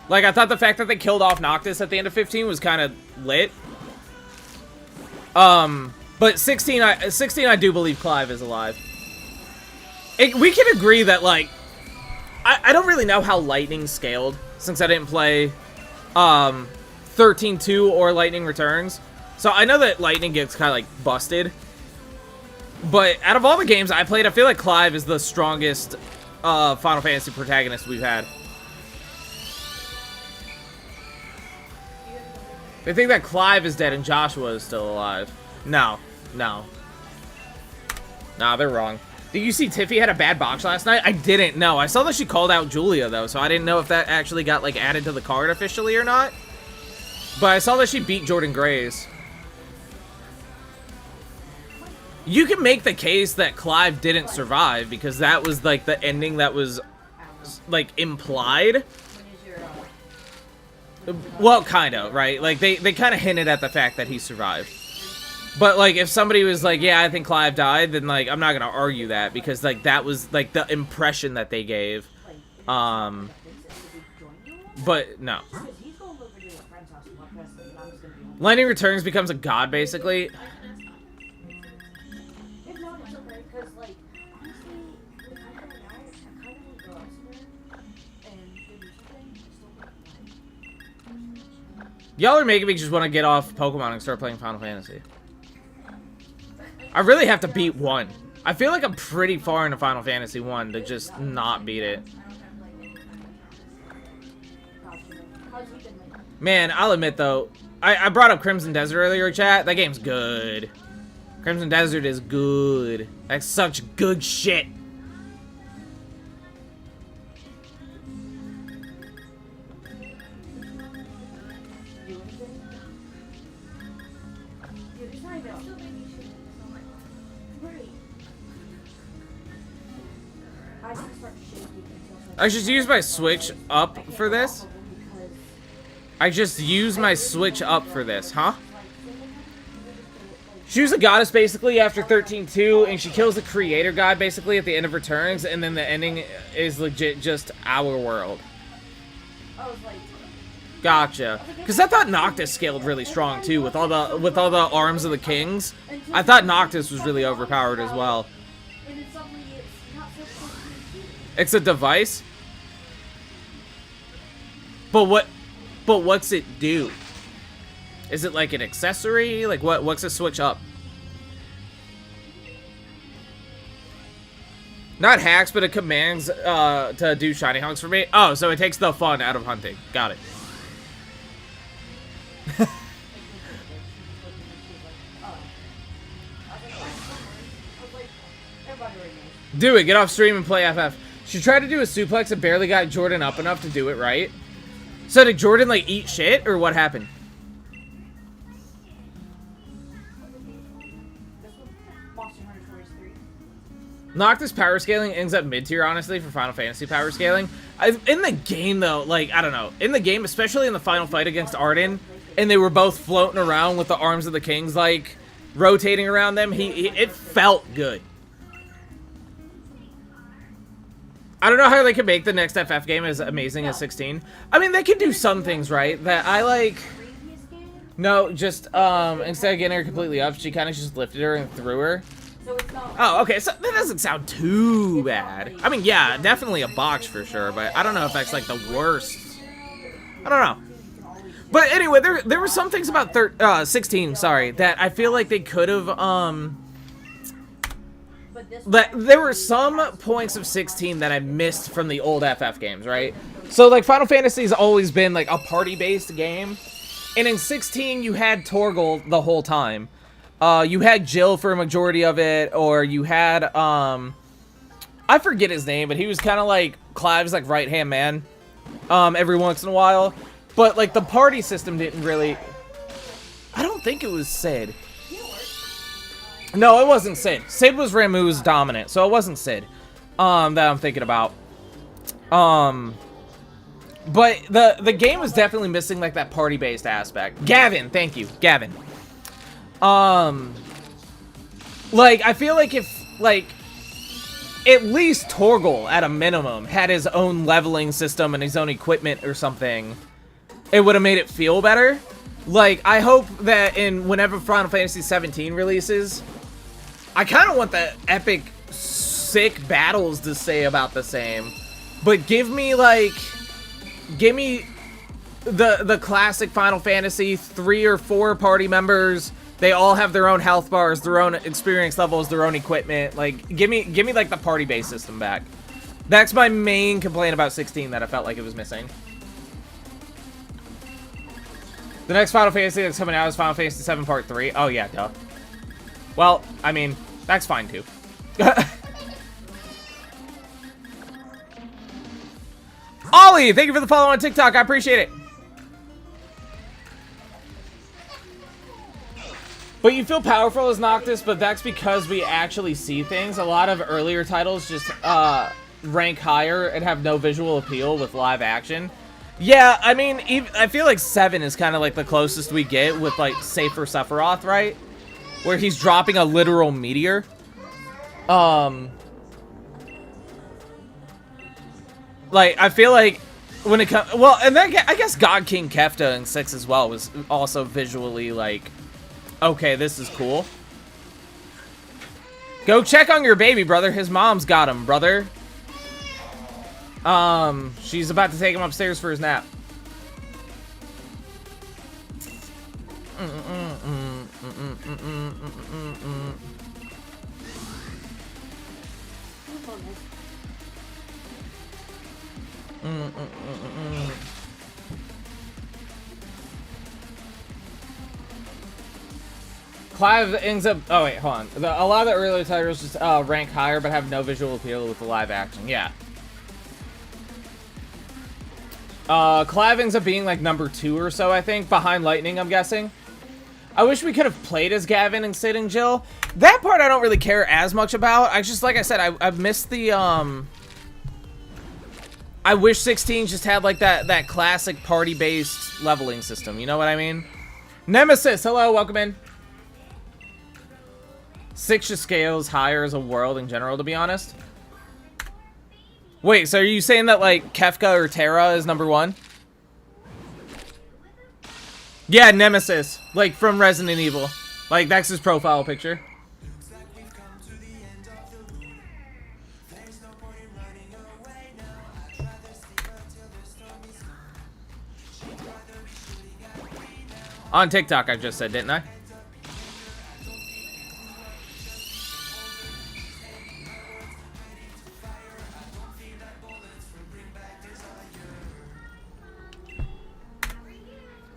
Like, I thought the fact that they killed off Noctis at the end of 15 was kind of lit. But 16 I do believe Clive is alive. We can agree that, like, I don't really know how Lightning scaled, since I didn't play 13-2 or Lightning Returns. So I know that Lightning gets kind of, like, busted. But out of all the games I played, I feel like Clive is the strongest Final Fantasy protagonist we've had. They think that Clive is dead and Joshua is still alive. No. No. Nah, they're wrong. Did you see Tiffy had a bad box last night? I didn't know. I saw that she called out Julia, though, so I didn't know if that actually got, like, added to the card officially or not. But I saw that she beat Jordan Grace. You can make the case that Clive didn't survive, because that was, like, the ending that was, like, implied. Well, kind of, right? Like, they kind of hinted at the fact that he survived. But, like, if somebody was like, yeah, I think Clive died, then, like, I'm not going to argue that, because, like, that was, like, the impression that they gave. But, no. Lightning Returns becomes a god, basically. Y'all are making me just want to get off Pokemon and start playing Final Fantasy. I really have to beat 1. I feel like I'm pretty far into Final Fantasy 1 to just not beat it. Man, I'll admit though, I brought up Crimson Desert earlier, chat. That game's good. Crimson Desert is good. That's such good shit. I just use my Switch up for this. I just use my Switch up for this, huh? She was a goddess basically after 13-2, and she kills the creator god basically at the end of Returns, and then the ending is legit just our world. Gotcha. Because I thought Noctis scaled really strong too with all the arms of the kings. I thought Noctis was really overpowered as well. It's a device? But what's it do? Is it like an accessory? Like what's a switch up? Not hacks, but it commands to do shiny hunks for me. Oh, so it takes the fun out of hunting. Got it. Do it. Get off stream and play FF. She tried to do a suplex and barely got Jordan up enough to do it right. So did Jordan, like, eat shit, or what happened? Noctis power scaling ends up mid-tier, honestly, for Final Fantasy power scaling. In the game, though, like, I don't know. In the game, especially in the final fight against Arden, and they were both floating around with the arms of the kings, like, rotating around them, it felt good. I don't know how they can make the next FF game as amazing as 16. I mean, they can do some things right that I like. No, just instead of getting her completely up, she kind of just lifted her and threw her. Oh, okay, so that doesn't sound too bad. I mean, yeah, definitely a botch for sure, but I don't know if that's like the worst. I don't know. But anyway, there were some things about 16, sorry, that I feel like they could have there were some points of 16 that I missed from the old FF games, right? So, like, Final Fantasy's always been, like, a party-based game. And in 16, you had Torgal the whole time. You had Jill for a majority of it, or you had, I forget his name, but he was kind of like Clive's, like, right-hand man, every once in a while. But, like, the party system didn't really... I don't think it was Sid. No, it wasn't Sid. Sid was Ramu's dominant, so it wasn't Sid that I'm thinking about. But the game was definitely missing like that party-based aspect. Gavin, thank you, Gavin. Like, I feel like if, like, at least Torgal, at a minimum, had his own leveling system and his own equipment or something, it would have made it feel better. Like, I hope that whenever Final Fantasy 17 releases, I kind of want the epic, sick battles to stay about the same. But give me, like, the classic Final Fantasy, 3 or 4 party members. They all have their own health bars, their own experience levels, their own equipment. Like, give me like the party-based system back. That's my main complaint about 16 that I felt like it was missing. The next Final Fantasy that's coming out is Final Fantasy 7 Part 3. Oh yeah, duh. Well, I mean, that's fine too. Ollie, thank you for the follow on TikTok. I appreciate it. But you feel powerful as Noctis, but that's because we actually see things. A lot of earlier titles just rank higher and have no visual appeal with live action. Yeah, I mean, I feel like 7 is kind of like the closest we get with, like, Safer Sephiroth, right? Where he's dropping a literal meteor. Like, I feel like when it comes... Well, and then I guess God King Kefta in 6 as well was also visually, like... Okay, this is cool. Go check on your baby, brother. His mom's got him, brother. She's about to take him upstairs for his nap. Clive ends up... Oh, wait, hold on. A lot of the earlier titles just rank higher but have no visual appeal with the live action. Yeah. Clive ends up being like number 2 or so, I think. Behind Lightning, I'm guessing. I wish we could have played as Gavin and Sid and Jill. That part I don't really care as much about. I just, like I said, I've missed the... I wish 16 just had like that classic party-based leveling system. You know what I mean? Nemesis, hello, welcome in. 6 just scales higher as a world in general, to be honest. Wait, so are you saying that, like, Kefka or Terra is number 1? Yeah, Nemesis. Like, from Resident Evil. Like, that's his profile picture. On TikTok, I just said, didn't I?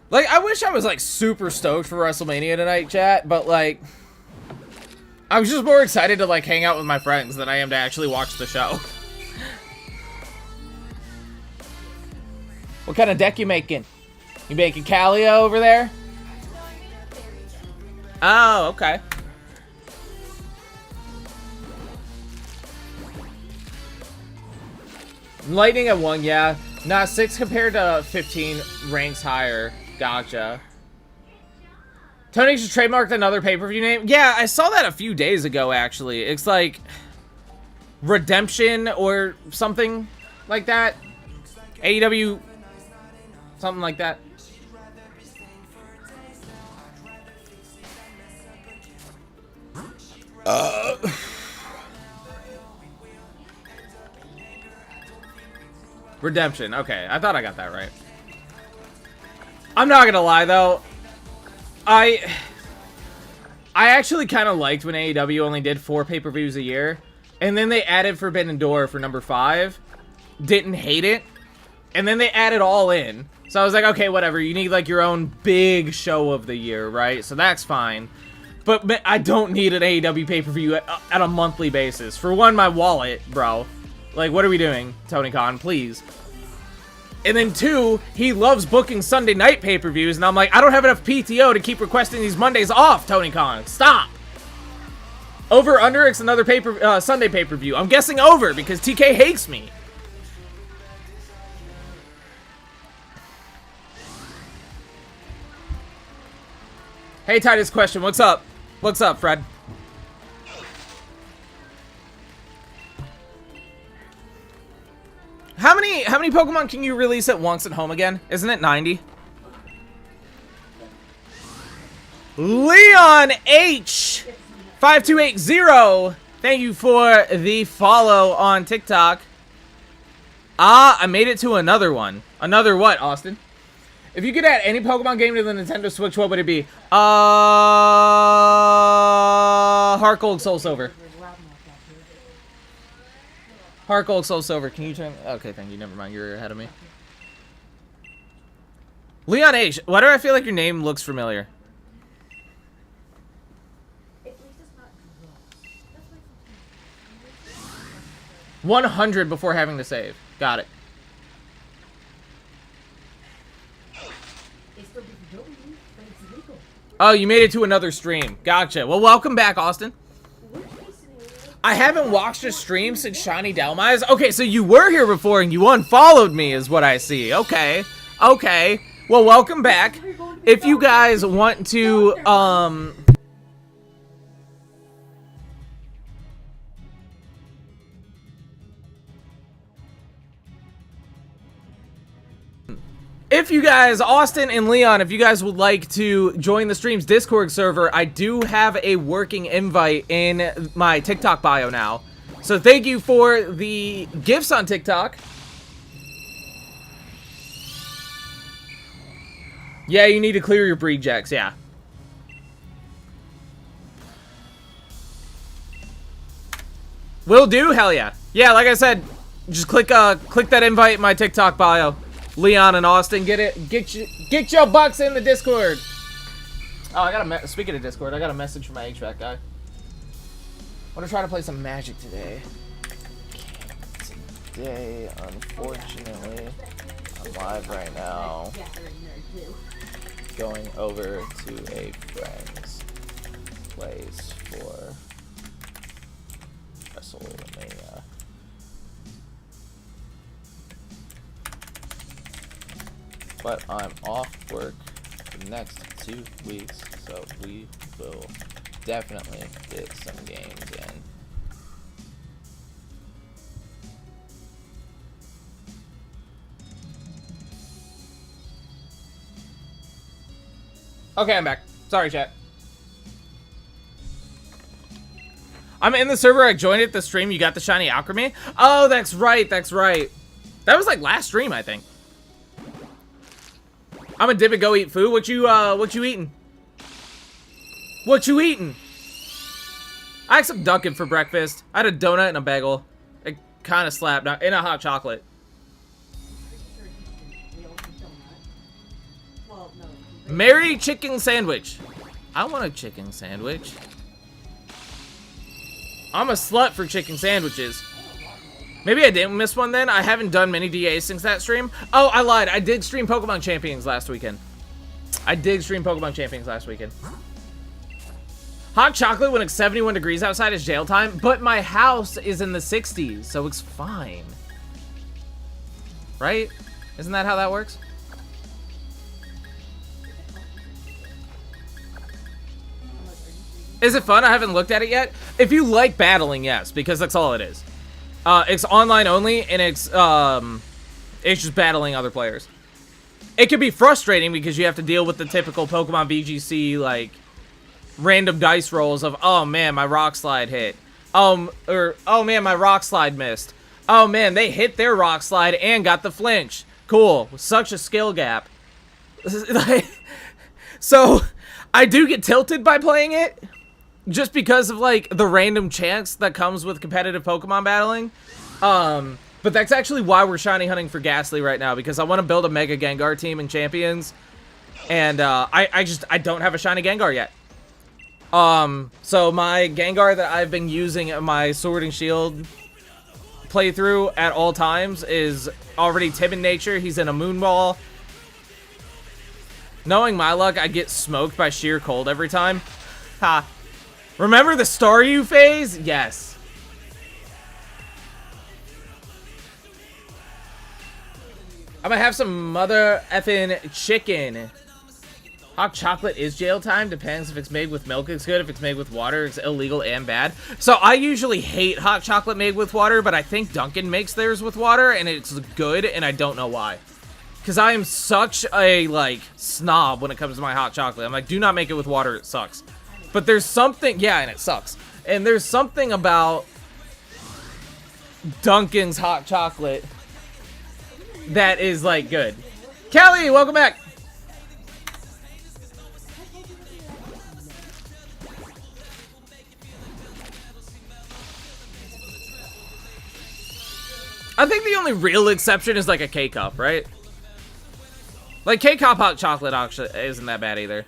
Like, I wish I was, like, super stoked for WrestleMania tonight, chat, but, like, I was just more excited to, like, hang out with my friends than I am to actually watch the show. What kind of deck you making? You making Kalia over there? Oh, okay. Lightning at 1, yeah. Nah, 6 compared to 15 ranks higher. Gotcha. Tony just trademarked another pay-per-view name. Yeah, I saw that a few days ago, actually. It's like Redemption or something like that. AEW, something like that. Redemption. Okay, I thought I got that right. I'm not gonna lie though, I actually kind of liked when AEW only did 4 pay-per-views a year, and then they added Forbidden Door for number 5. Didn't hate it, and then they added All In. So I was like, okay, whatever. You need like your own big show of the year, right? So that's fine. But I don't need an AEW pay-per-view at a monthly basis. For one, my wallet, bro. Like, what are we doing, Tony Khan? Please. And then 2, he loves booking Sunday night pay-per-views, and I'm like, I don't have enough PTO to keep requesting these Mondays off, Tony Khan. Stop! Over, under, it's another Sunday pay-per-view. I'm guessing over, because TK hates me. Hey, Titus Question, what's up? What's up, Fred? many Pokemon can you release at once at home again? Isn't it 90? Leon H 5280. Thank you for the follow on TikTok. Ah, I made it to another one. Another what, Austin? If you could add any Pokemon game to the Nintendo Switch, what would it be? Heart Gold, Soul Silver. Heart Gold, Soul Silver. Can you turn? Okay, thank you. Never mind. You're ahead of me. Leon H. Why do I feel like your name looks familiar? 100 before having to save. Got it. Oh, you made it to another stream. Gotcha. Well, welcome back, Austin. I haven't watched a stream since Shiny Delmize. Okay, so you were here before and you unfollowed me is what I see. Okay. Okay. Well, welcome back. If you guys want to, if you guys, Austin and Leon, if you guys would like to join the stream's Discord server, I do have a working invite in my TikTok bio now. So thank you for the gifts on TikTok. Yeah, you need to clear your breed checks, yeah. Will do, hell yeah. Yeah, like I said, just click that invite in my TikTok bio. Leon and Austin, get your bucks in the Discord. Oh, I got speaking of Discord, I got a message from my HVAC guy. I want to try to play some Magic today. Today, unfortunately, I'm live right now. Going over to a friend's place for WrestleMania. But I'm off work the next 2 weeks, so we will definitely get some games in. Okay, I'm back. Sorry, chat. I'm in the server. I joined it. The stream. You got the shiny alchemy. Oh, that's right. That's right. That was like last stream, I think. I'm gonna dip and go eat food. What you eating? What you eating? I had some Dunkin' for breakfast. I had a donut and a bagel. It kind of slapped. In a hot chocolate. Mary chicken sandwich. I want a chicken sandwich. I'm a slut for chicken sandwiches. Maybe I didn't miss one then. I haven't done many DAs since that stream. Oh, I lied. I did stream Pokemon Champions last weekend. Hot chocolate when it's 71 degrees outside is jail time, but my house is in the 60s, so it's fine. Right? Isn't that how that works? Is it fun? I haven't looked at it yet. If you like battling, yes, because that's all it is. It's online only, and it's just battling other players. It can be frustrating because you have to deal with the typical Pokemon VGC, like, random dice rolls of, oh man, my Rock Slide hit. Or, oh man, my Rock Slide missed. Oh man, they hit their Rock Slide and got the flinch. Cool. Such a skill gap. So, I do get tilted by playing it. Just because of, like, the random chance that comes with competitive Pokemon battling. But that's actually why we're shiny hunting for Gastly right now. Because I want to build a Mega Gengar team in Champions. And, I don't have a shiny Gengar yet. So my Gengar that I've been using in my Sword and Shield playthrough at all times is already timid nature. He's in a Moonball. Knowing my luck, I get smoked by sheer cold every time. Ha. Remember the Staryu phase? Yes. I'm gonna have some mother effing chicken. Hot chocolate is jail time. Depends if it's made with milk, it's good. If it's made with water, it's illegal and bad. So I usually hate hot chocolate made with water, but I think Dunkin' makes theirs with water, and it's good, and I don't know why. Because I am such a, like, snob when it comes to my hot chocolate. I'm like, do not make it with water, it sucks. But there's something, yeah, and it sucks. And there's something about Dunkin's hot chocolate that is, like, good. Kelly, welcome back. I think the only real exception is, like, a K-Cup, right? Like, K-Cup hot chocolate actually isn't that bad either.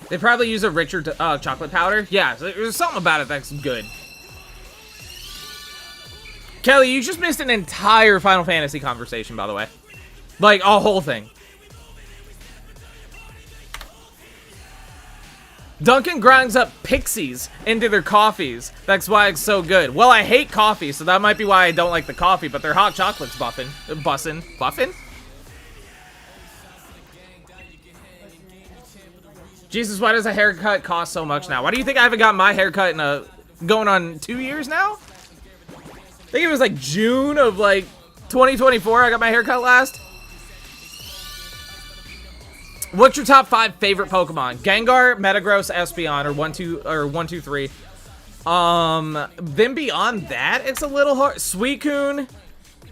They probably use a richer chocolate powder. Yeah, there's something about it that's good. Kelly, you just missed an entire Final Fantasy conversation, by the way. Like, a whole thing. Dunkin' grinds up pixies into their coffees. That's why it's so good. Well, I hate coffee, so that might be why I don't like the coffee, but their hot chocolate's bussin'. Buffin'? Jesus, why does a haircut cost so much now? Why do you think I haven't gotten my haircut in going on 2 years now? I think it was like June of like 2024 I got my haircut last. What's your top 5 favorite Pokemon? Gengar, Metagross, Espeon, or 1, 2, 3. Then beyond that, it's a little hard. Suicune,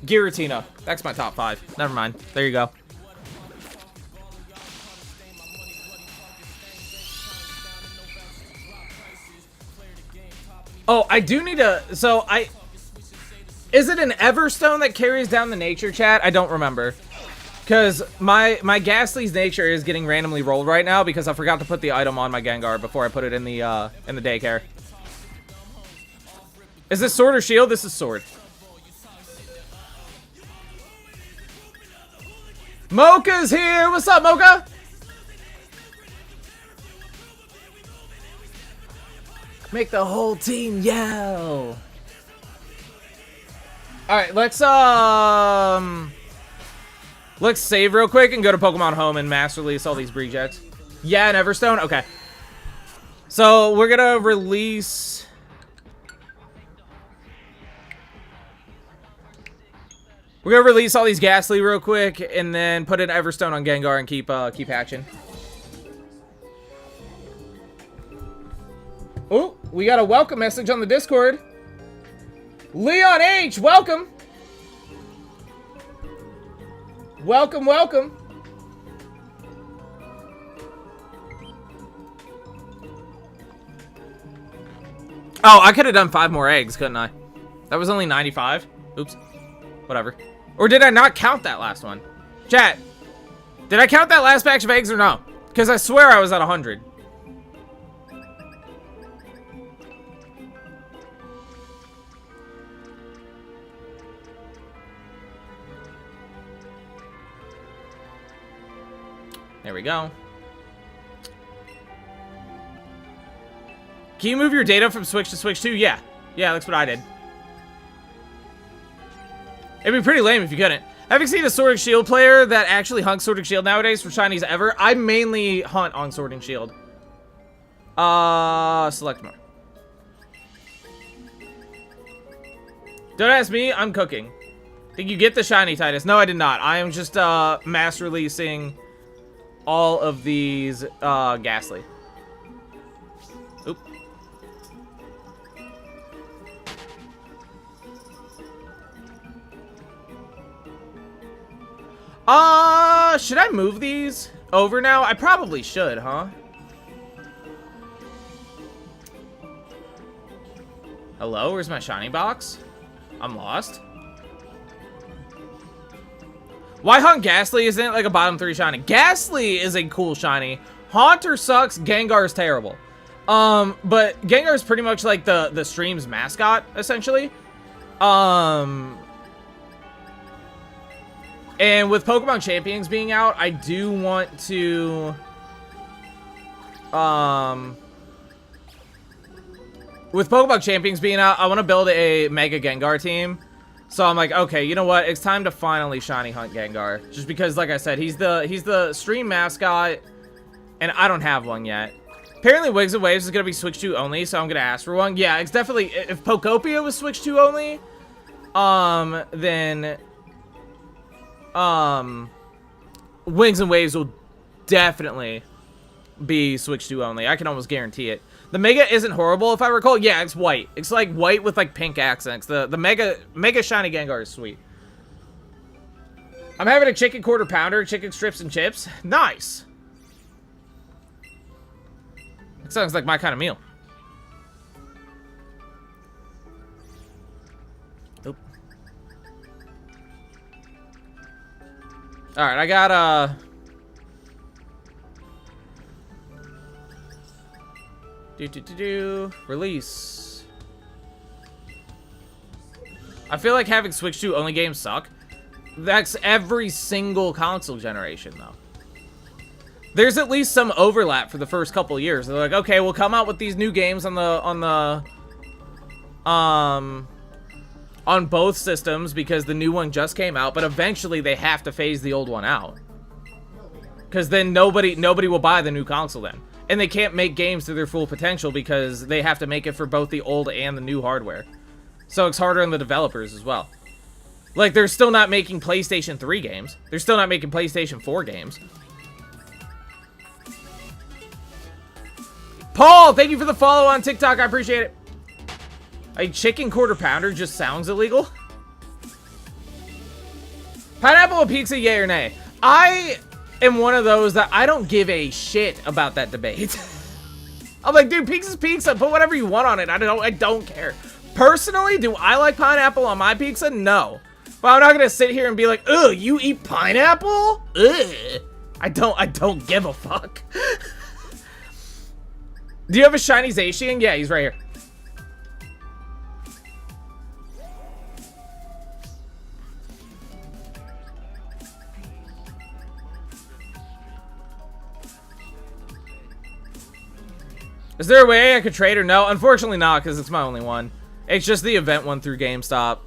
Giratina. That's my top 5. Never mind. There you go. Oh, I do need to. So is it an Everstone that carries down the nature, chat? I don't remember. Because my Gastly's nature is getting randomly rolled right now because I forgot to put the item on my Gengar before I put it in the daycare. Is this sword or shield? This is sword. Mocha's here! What's up, Mocha? Make the whole team yell! Alright, let's save real quick and go to Pokemon Home and mass release all these Breejets. Yeah, an Everstone? Okay. So, we're gonna release... We're gonna release all these Gastly real quick and then put an Everstone on Gengar and keep hatching. Oh, we got a welcome message on the Discord. Leon H, welcome. Welcome, welcome. Oh, I could have done 5 more eggs, couldn't I? That was only 95. Oops. Whatever. Or did I not count that last one? Chat, did I count that last batch of eggs or no? Because I swear I was at 100. There we go. Can you move your data from Switch to Switch 2? Yeah. Yeah, that's what I did. It'd be pretty lame if you couldn't. Having seen a Sword and Shield player that actually hunts Sword and Shield nowadays for shinies ever, I mainly hunt on Sword and Shield. Select more. Don't ask me, I'm cooking. Did you get the shiny, Titus? No, I did not. I am just mass releasing all of these Gastly. Oop. Should I move these over now? I probably should, huh? Hello, where's my shiny box? I'm lost. Why Hunt Gastly isn't like a bottom 3 shiny? Gastly is a cool shiny. Haunter sucks, Gengar's terrible. But Gengar's pretty much like the stream's mascot, essentially. And with Pokemon Champions being out, I do want to... with Pokemon Champions being out, I want to build a Mega Gengar team. So I'm like, okay, you know what? It's time to finally shiny hunt Gengar. Just because, like I said, he's the stream mascot, and I don't have one yet. Apparently, Wigs and Waves is gonna be Switch 2 only, so I'm gonna ask for one. Yeah, it's definitely, if Pokopia was Switch 2 only, then Wings and Waves will definitely be Switch 2 only. I can almost guarantee it. The Mega isn't horrible, if I recall. Yeah, it's white. It's like white with like pink accents. The Mega Shiny Gengar is sweet. I'm having a chicken quarter pounder, chicken strips and chips. Nice. It sounds like my kind of meal. Oop. All right, I got release. I feel like having Switch 2 only games suck. That's every single console generation, though. There's at least some overlap for the first couple years. They're like, okay, we'll come out with these new games on both systems because the new one just came out, but eventually they have to phase the old one out. Because then nobody will buy the new console then. And they can't make games to their full potential because they have to make it for both the old and the new hardware. So it's harder on the developers as well. Like, they're still not making PlayStation 3 games. They're still not making PlayStation 4 games. Paul, thank you for the follow on TikTok. I appreciate it. A chicken quarter pounder just sounds illegal. Pineapple or pizza, yay or nay? I am one of those that I don't give a shit about that debate. I'm like, dude, pizza's pizza. Put whatever you want on it. I don't care. Personally, do I like pineapple on my pizza? No. But I'm not gonna sit here and be like, ugh, you eat pineapple? Ugh. I don't give a fuck. Do you have a shiny Zacian? Yeah, he's right here. Is there a way I could trade or no? Unfortunately not, because it's my only one. It's just the event one through GameStop.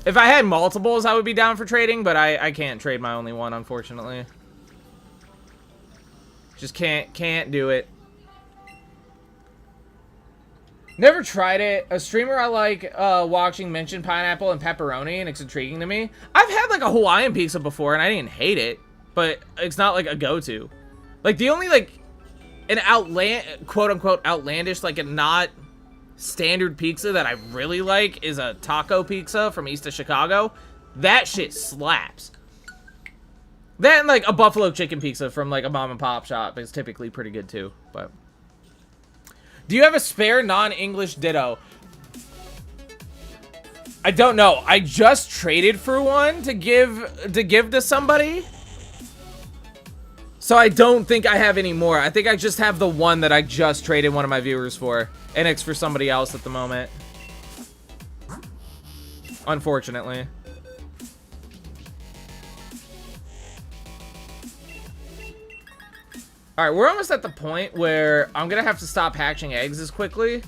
If I had multiples, I would be down for trading, but I can't trade my only one, unfortunately. Just can't do it. Never tried it. A streamer I like watching mentioned pineapple and pepperoni, and it's intriguing to me. I've had like a Hawaiian pizza before, and I didn't hate it, but it's not like a go-to. Like the only like an quote-unquote outlandish, like a not standard pizza that I really like is a taco pizza from east of Chicago. That shit slaps. That and like a buffalo chicken pizza from like a mom and pop shop is typically pretty good too. But do you have a spare non-English Ditto? I don't know. I just traded for one to give to somebody. So I don't think I have any more. I think I just have the one that I just traded one of my viewers for. And it's for somebody else at the moment. Unfortunately. Alright, we're almost at the point where I'm gonna have to stop hatching eggs as quickly.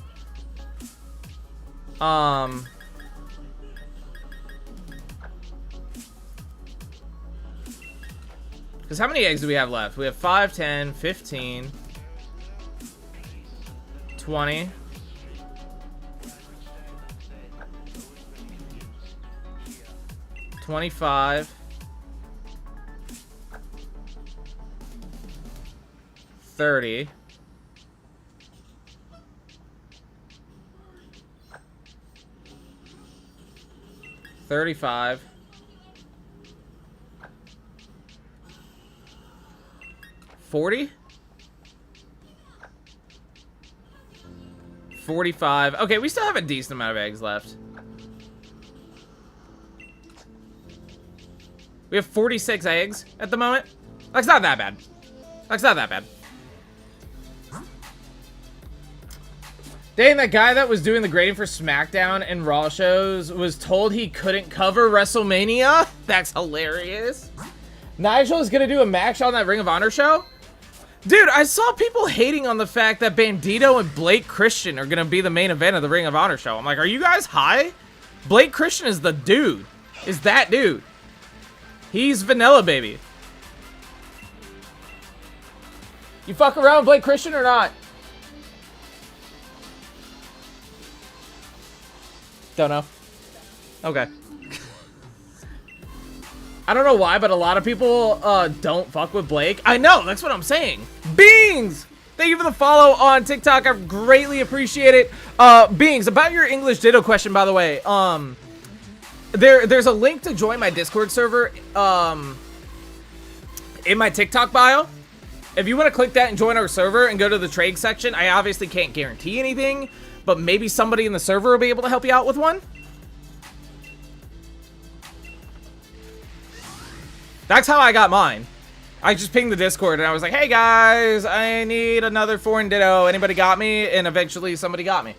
Because how many eggs do we have left? We have 5, 10, 15, 20. 25. 30. 35. 40? 45. Okay, we still have a decent amount of eggs left. We have 46 eggs at the moment. That's not that bad. That's not that bad. Dang, that guy that was doing the grading for SmackDown and Raw shows was told he couldn't cover WrestleMania? That's hilarious. Nigel is gonna do a match on that Ring of Honor show? Dude, I saw people hating on the fact that Bandito and Blake Christian are gonna be the main event of the Ring of Honor show. I'm like, are you guys high? Blake Christian is the dude. Is that dude. He's vanilla, baby. You fuck around with Blake Christian or not? Don't know. Okay. I don't know why, but a lot of people don't fuck with Blake. I know, that's what I'm saying. Beings! Thank you for the follow on TikTok. I greatly appreciate it. Beings, about your English Ditto question, by the way. There's a link to join my Discord server in my TikTok bio. If you want to click that and join our server and go to the trade section, I obviously can't guarantee anything, but maybe somebody in the server will be able to help you out with one. That's how I got mine. I just pinged the Discord and I was like, hey guys, I need another foreign ditto. Anybody got me? And eventually somebody got me.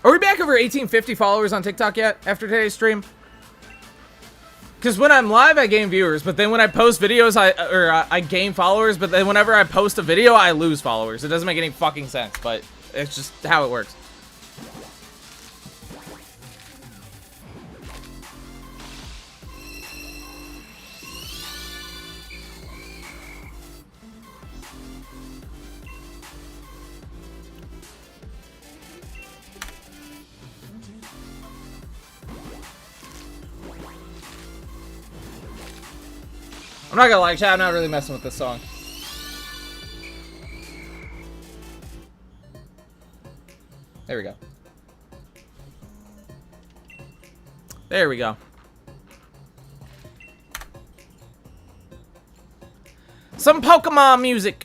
Are we back over 1850 followers on TikTok yet after today's stream? Because when I'm live, I gain viewers, but then when I post videos, I gain followers, but then whenever I post a video, I lose followers. It doesn't make any fucking sense, but it's just how it works. I'm not gonna lie, chat, I'm not really messing with this song. There we go. There we go. Some Pokemon music.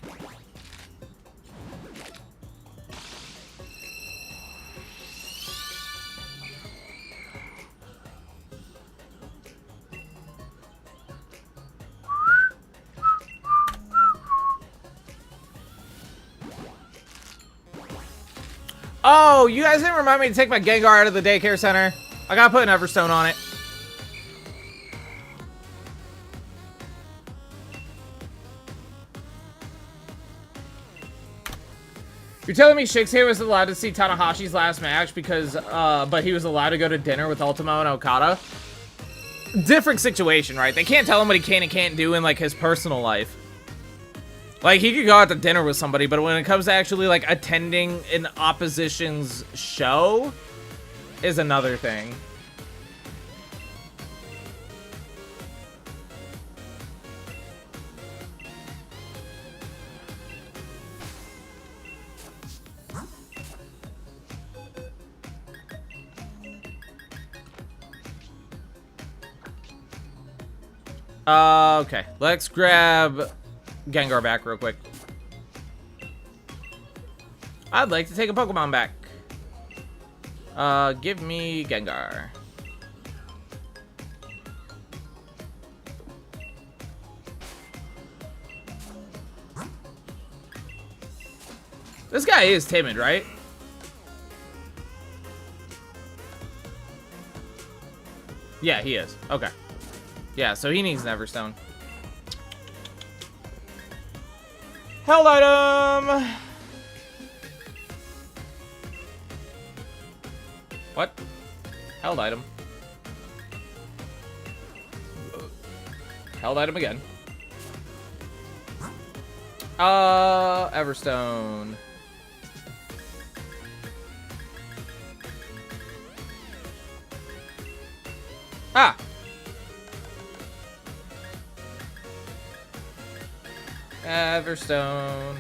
Oh, you guys didn't remind me to take my Gengar out of the daycare center. I gotta put an Everstone on it. You're telling me Shixie was allowed to see Tanahashi's last match because, but he was allowed to go to dinner with Ultimo and Okada? Different situation, right? They can't tell him what he can and can't do in, like, his personal life. Like, he could go out to dinner with somebody, but when it comes to actually, like, attending an opposition's show is another thing. Okay, let's grab Gengar back real quick. I'd like to take a Pokemon back. Give me Gengar. This guy is timid, right? Yeah, he is. Okay. Yeah, so he needs an Everstone. Held item! What? Held item. Held item again. Everstone. Ah! Everstone.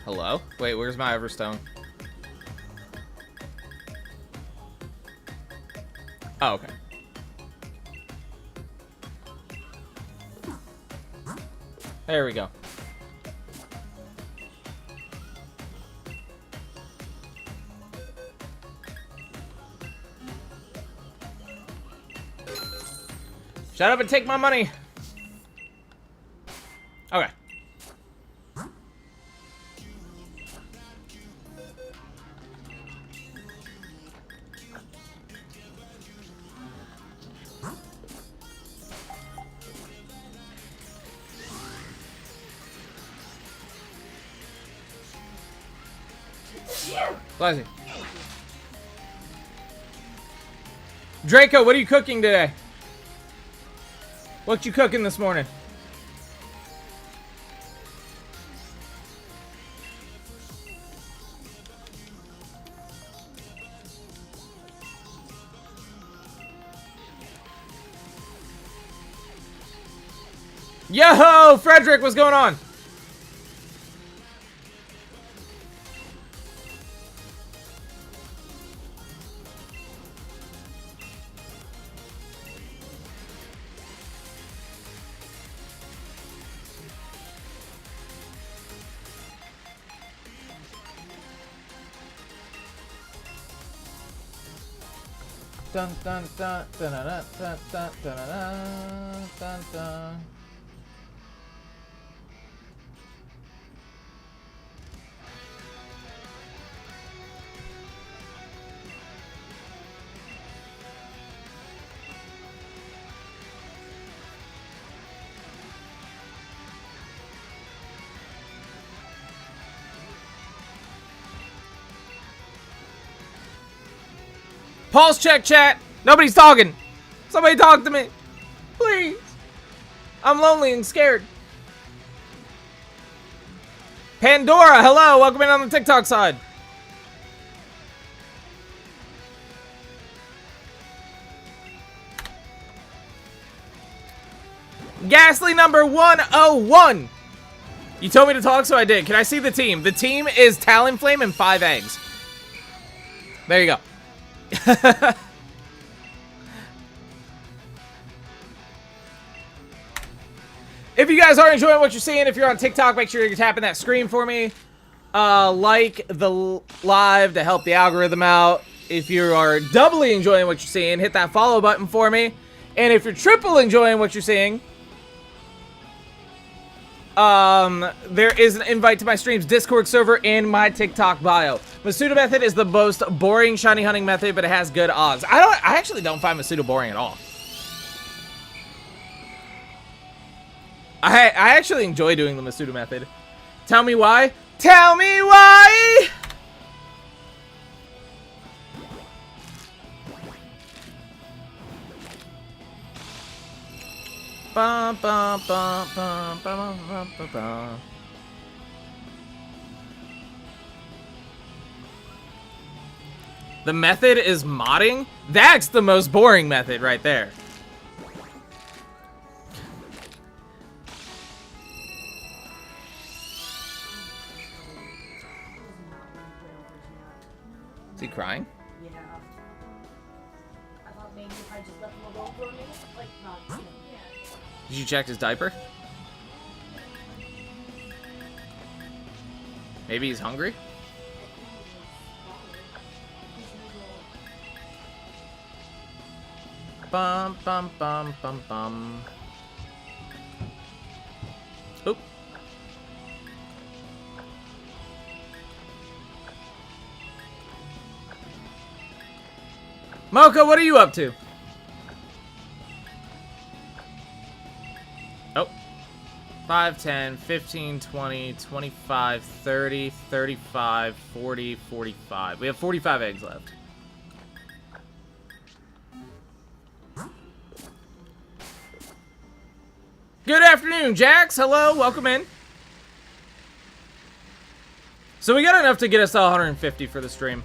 Hello? Wait, where's my Everstone? Oh, okay. There we go. Shut up and take my money. Bless you. Draco, what are you cooking today? What you cooking this morning? Yo, Frederick, what's going on? Dun dun dun dun dun dun dun dun dun dun dun. Pulse check, chat. Nobody's talking. Somebody talk to me. Please. I'm lonely and scared. Pandora, hello. Welcome in on the TikTok side. Gastly number 101. You told me to talk, so I did. Can I see the team? The team is Talonflame and 5 eggs. There you go. If you guys are enjoying what you're seeing, if you're on TikTok, make sure you're tapping that screen for me. Like the live to help the algorithm out. If you are doubly enjoying what you're seeing, hit that follow button for me. And if you're triple enjoying what you're seeing, there is an invite to my stream's Discord server in my TikTok bio. Masuda method is the most boring shiny hunting method, but it has good odds. I actually don't find Masuda boring at all. I actually enjoy doing the Masuda method. Tell me why? Tell me why! Bum, bum, bum, bum, bum, bum, bum, bum. The method is modding? That's the most boring method right there. Is he crying? Yeah. I thought maybe if I just left him alone for a minute, like, not, you know. Did you check his diaper? Maybe he's hungry? Bum, bum, bum, bum, bum. Oop. Mocha, what are you up to? Oh. 5, 10, 15, 20, 25, 30, 35, 40, 45. We have 45 eggs left. Good afternoon, Jax. Hello, welcome in. So we got enough to get us to 150 for the stream.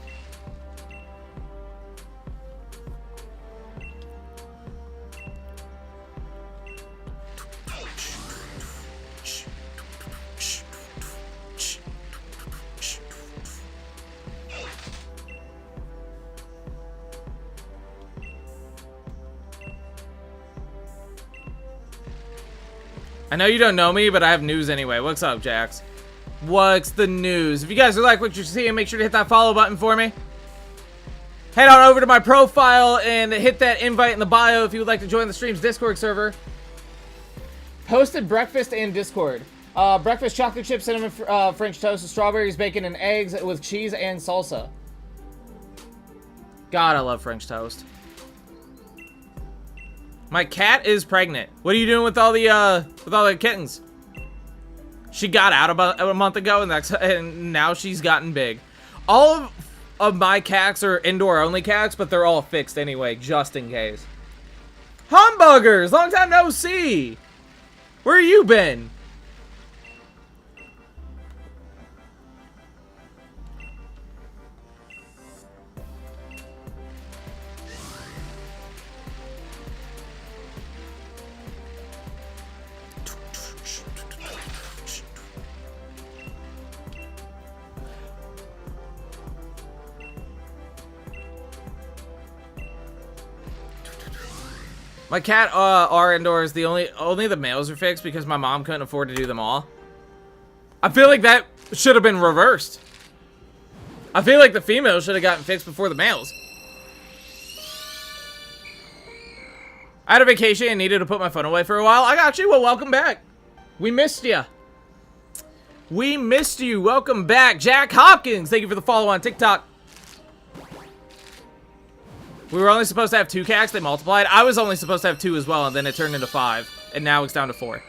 I know you don't know me, but I have news anyway. What's up, Jax? What's the news? If you guys like what you're seeing, make sure to hit that follow button for me. Head on over to my profile and hit that invite in the bio if you would like to join the stream's Discord server. Hosted breakfast and Discord. Breakfast, chocolate chip, cinnamon, French toast, with strawberries, bacon, and eggs with cheese and salsa. God, I love French toast. My cat is pregnant. What are you doing with all the kittens? She got out about a month ago, and now she's gotten big. All of my cacks are indoor-only cacks, but they're all fixed anyway, just in case. Humbuggers! Long time no see! Where you been? My cat are indoors. Only the males are fixed because my mom couldn't afford to do them all. I feel like that should have been reversed. I feel like the females should have gotten fixed before the males. I had a vacation and needed to put my phone away for a while. I got you. Well, welcome back. We missed you. We missed you. Welcome back. Jack Hopkins, thank you for the follow on TikTok. We were only supposed to have 2 cacks, they multiplied. I was only supposed to have 2 as well, and then it turned into 5. And now it's down to 4.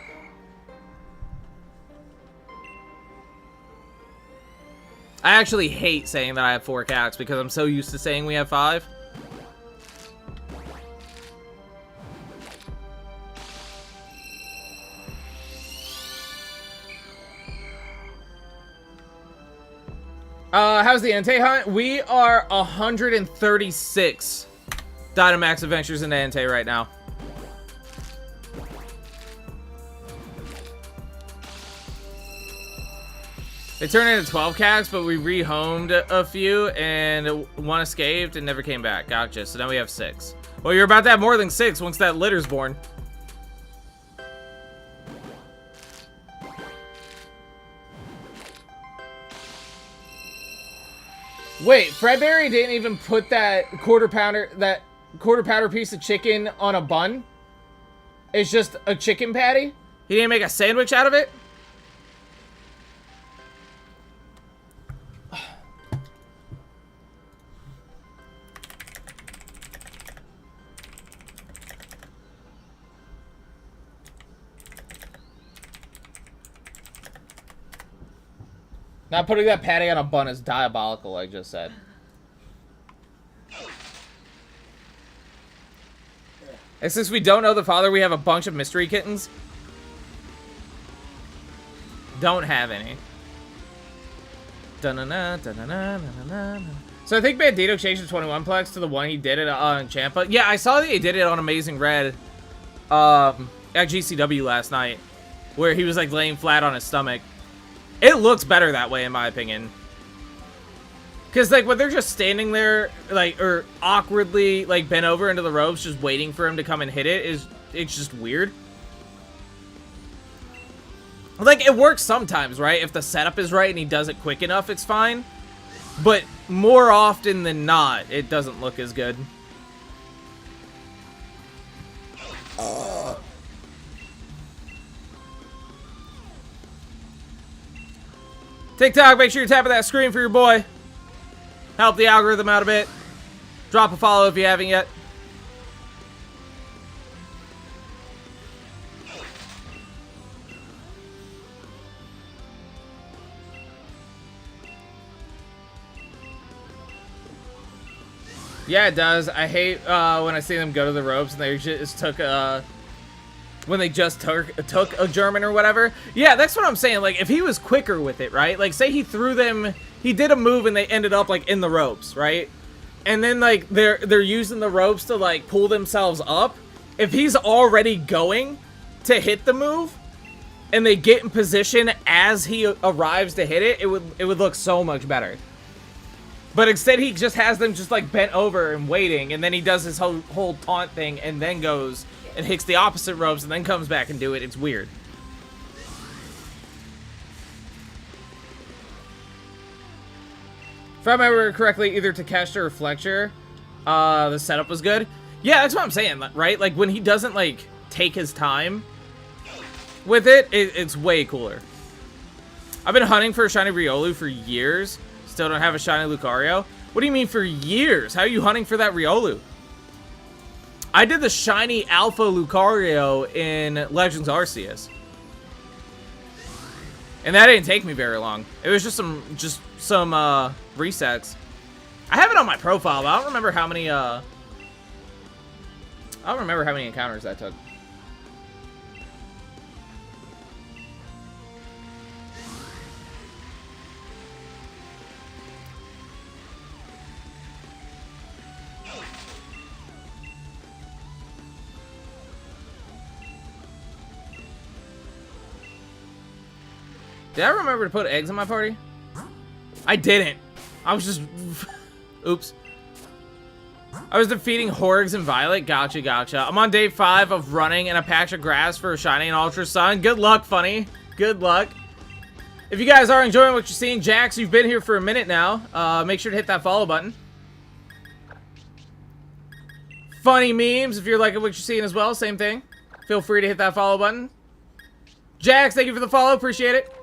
I actually hate saying that I have 4 cacks because I'm so used to saying we have 5. How's the Entei hunt? We are 136 Dynamax Adventures in Entei right now. They turned into 12 cacks, but we rehomed a few, and one escaped and never came back. Gotcha. So now we have 6. Well, you're about to have more than 6 once that litter's born. Wait, Fredberry didn't even put that quarter pounder piece of chicken on a bun? It's just a chicken patty? He didn't make a sandwich out of it? Not putting that patty on a bun is diabolical, I just said. And since we don't know the father, we have a bunch of mystery kittens. Don't have any. Da-na-na, da-na-na, da-na-na. So I think Bandito changed the 21 plex to the one he did it on Champa. Yeah, I saw that he did it on Amazing Red at GCW last night, where he was like laying flat on his stomach. It looks better that way, in my opinion. Because, like, when they're just standing there, like, or awkwardly, like, bent over into the ropes, just waiting for him to come and hit it, it's just weird. Like, it works sometimes, right? If the setup is right and he does it quick enough, it's fine. But more often than not, it doesn't look as good. TikTok, make sure you're tapping that screen for your boy. Help the algorithm out a bit. Drop a follow if you haven't yet. Yeah, it does. I hate when I see them go to the ropes and they just took when they just took a German or whatever. Yeah, that's what I'm saying. Like, if he was quicker with it, right? Like, say he threw them, he did a move and they ended up, like, in the ropes, right? And then, like, they're using the ropes to, like, pull themselves up. If he's already going to hit the move and they get in position as he arrives to hit it, it would look so much better. But instead, he just has them just, like, bent over and waiting, and then he does his whole taunt thing and then goes and hits the opposite ropes and then comes back and do it. It's weird. If I remember correctly, either Takeshita or Fletcher, the setup was good. Yeah, that's what I'm saying, right? Like, when he doesn't, like, take his time with it, it's way cooler. I've been hunting for a shiny Riolu for years. Still don't have a shiny Lucario. What do you mean for years? How are you hunting for that Riolu? I did the shiny Alpha Lucario in Legends Arceus. And that didn't take me very long. It was just some resets. I have it on my profile, but I don't remember how many encounters that took. Did I remember to put eggs in my party? I didn't. I was just... Oops. I was defeating Horgs and Violet. Gotcha, gotcha. I'm on day 5 of running in a patch of grass for a shiny and ultra sun. Good luck, Funny. Good luck. If you guys are enjoying what you're seeing, Jax, you've been here for a minute now. Make sure to hit that follow button. Funny memes, if you're liking what you're seeing as well, same thing. Feel free to hit that follow button. Jax, thank you for the follow. Appreciate it.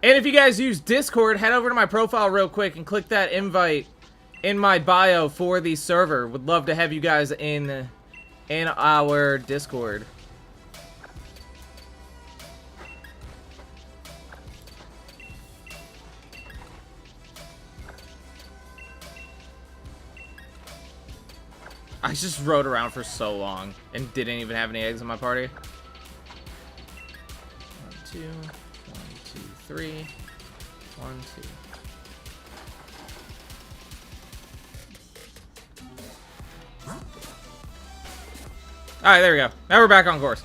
And if you guys use Discord, head over to my profile real quick and click that invite in my bio for the server. Would love to have you guys in our Discord. I just rode around for so long and didn't even have any eggs in my party. 1, 2, 1, 2, 3, 1, 2. Alright, there we go. Now we're back on course.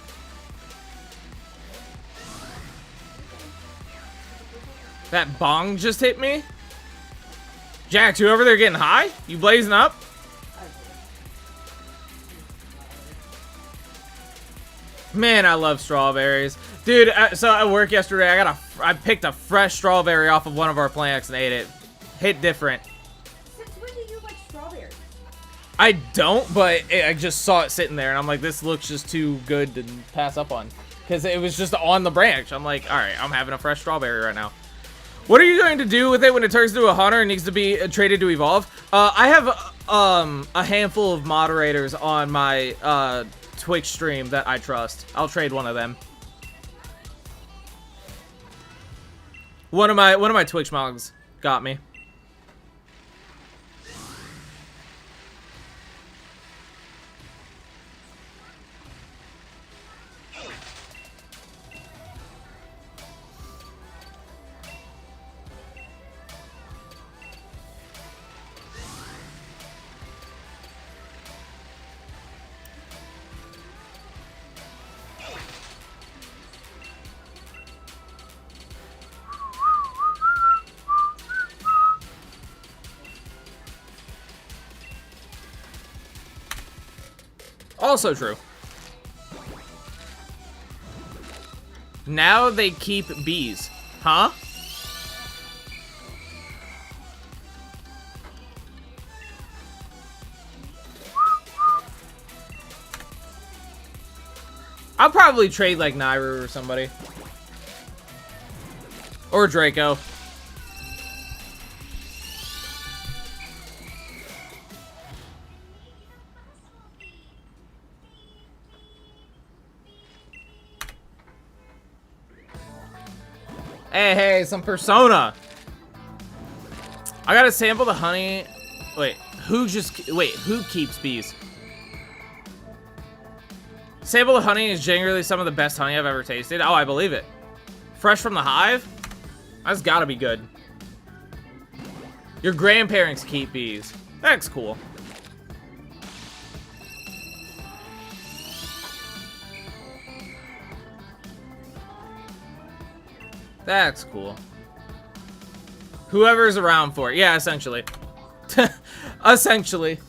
That bong just hit me? Jax, you over there getting high? You blazing up? Man, I love strawberries. Dude, so at work yesterday, I picked a fresh strawberry off of one of our plants and ate it. Hit different. Since when do you like strawberries? I don't, but I just saw it sitting there, and I'm like, this looks just too good to pass up on. Because it was just on the branch. I'm like, alright, I'm having a fresh strawberry right now. What are you going to do with it when it turns into a hunter and needs to be traded to evolve? I have a handful of moderators on my Twitch stream that I trust. I'll trade one of them. One of my Twitch mods got me. Also true. Now they keep bees. Huh? I'll probably trade like Nairu or somebody. Or Draco. Hey, some Persona. I gotta sample the honey. Wait, who keeps bees? Sample the honey is generally some of the best honey I've ever tasted. Oh, I believe it. Fresh from the hive? That's gotta be good. Your grandparents keep bees. That's cool. That's cool. Whoever's around for it. Yeah, essentially. Essentially.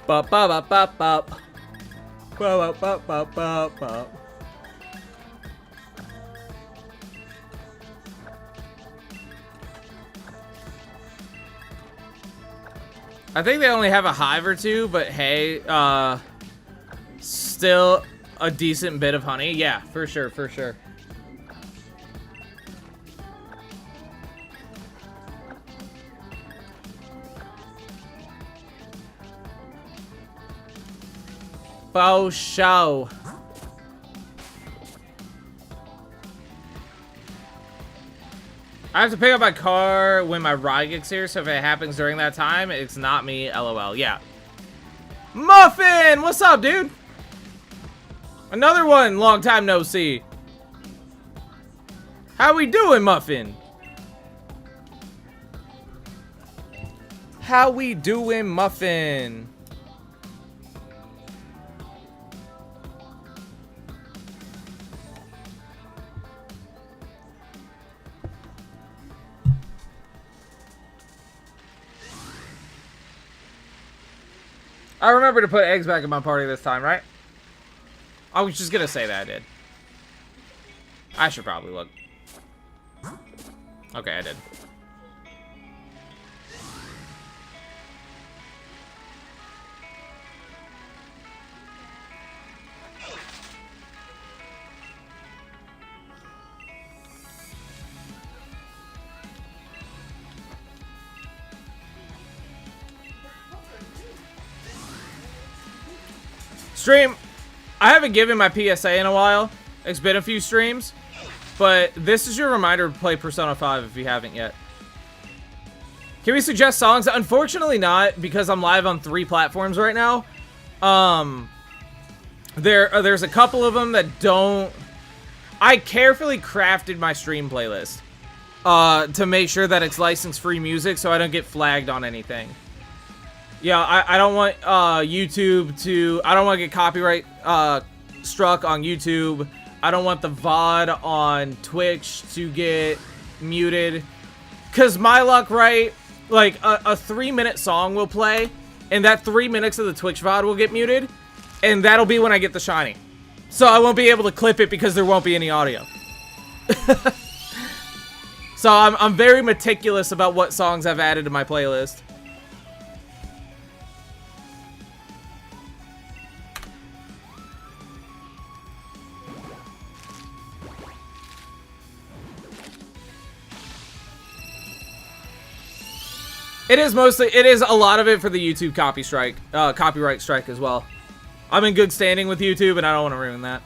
Bop bop bop bop bop. Bop bop bop bop bop. I think they only have a hive or two, but hey, still a decent bit of honey. Yeah, for sure, for sure. Bow show. I have to pick up my car when my ride gets here, so if it happens during that time, it's not me, LOL. Yeah. Muffin! What's up, dude? Another one, long time no see. How we doing, Muffin? How we doing, Muffin? I remember to put eggs back in my party this time, right? I was just gonna say that I did. I should probably look. Okay, I did. Stream, I haven't given my PSA in a while. It's been a few streams, but this is your reminder to play Persona 5 if you haven't yet. Can we suggest songs? Unfortunately not, because I'm live on 3 platforms right now. There's a couple of them that don't... I carefully crafted my stream playlist to make sure that it's license-free music so I don't get flagged on anything. Yeah, I don't want YouTube to... I don't want to get copyright struck on YouTube. I don't want the VOD on Twitch to get muted. Because my luck, right? Like, a 3-minute song will play, and that 3 minutes of the Twitch VOD will get muted, and that'll be when I get the shiny. So I won't be able to clip it because there won't be any audio. So I'm very meticulous about what songs I've added to my playlist. It is a lot of it for the YouTube copyright strike as well. I'm in good standing with YouTube and I don't want to ruin that.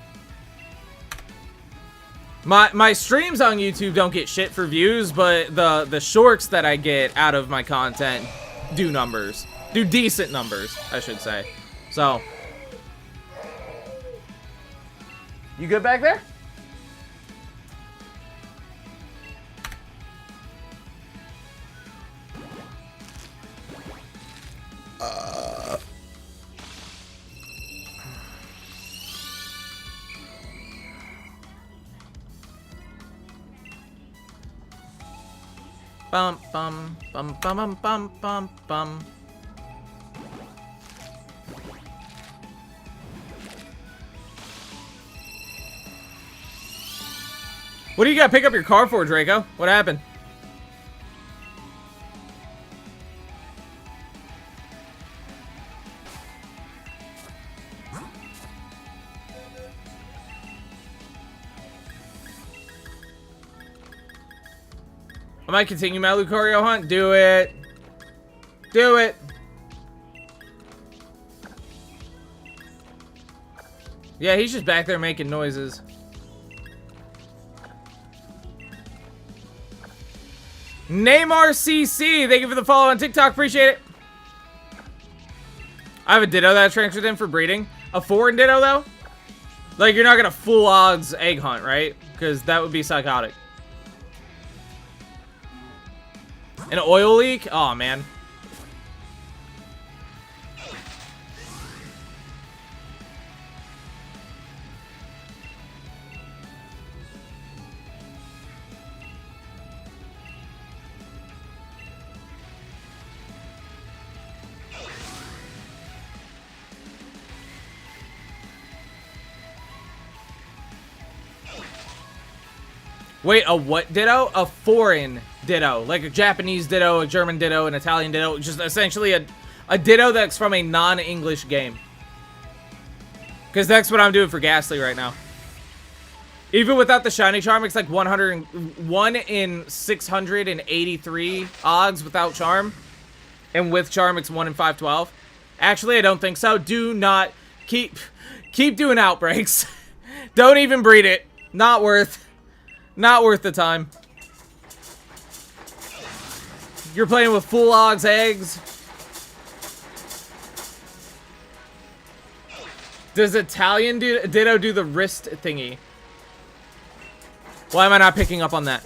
My streams on YouTube don't get shit for views, but the shorts that I get out of my content do numbers. Do decent numbers, I should say. So. You good back there? Bum bum bum bum bum bum bum. What do you got to pick up your car for, Draco? What happened? I might continue my Lucario hunt. Do it. Do it. Yeah, he's just back there making noises. Neymar CC, thank you for the follow on TikTok. Appreciate it. I have a Ditto that I transferred in for breeding. A foreign Ditto, though? Like, you're not going to full odds egg hunt, right? Because that would be psychotic. An oil leak? Oh man. Wait, a what Ditto? A foreign Ditto. Like a Japanese Ditto, a German Ditto, an Italian Ditto. Just essentially A Ditto that's from a non-English game. Because that's what I'm doing for Gastly right now. Even without the shiny charm, it's like 101 in 683 odds without charm. And with charm, it's 1 in 512. Actually, I don't think so. Do not keep doing outbreaks. Don't even breed it. Not worth the time. You're playing with full Og's eggs. Does Italian Ditto do the wrist thingy? Why am I not picking up on that?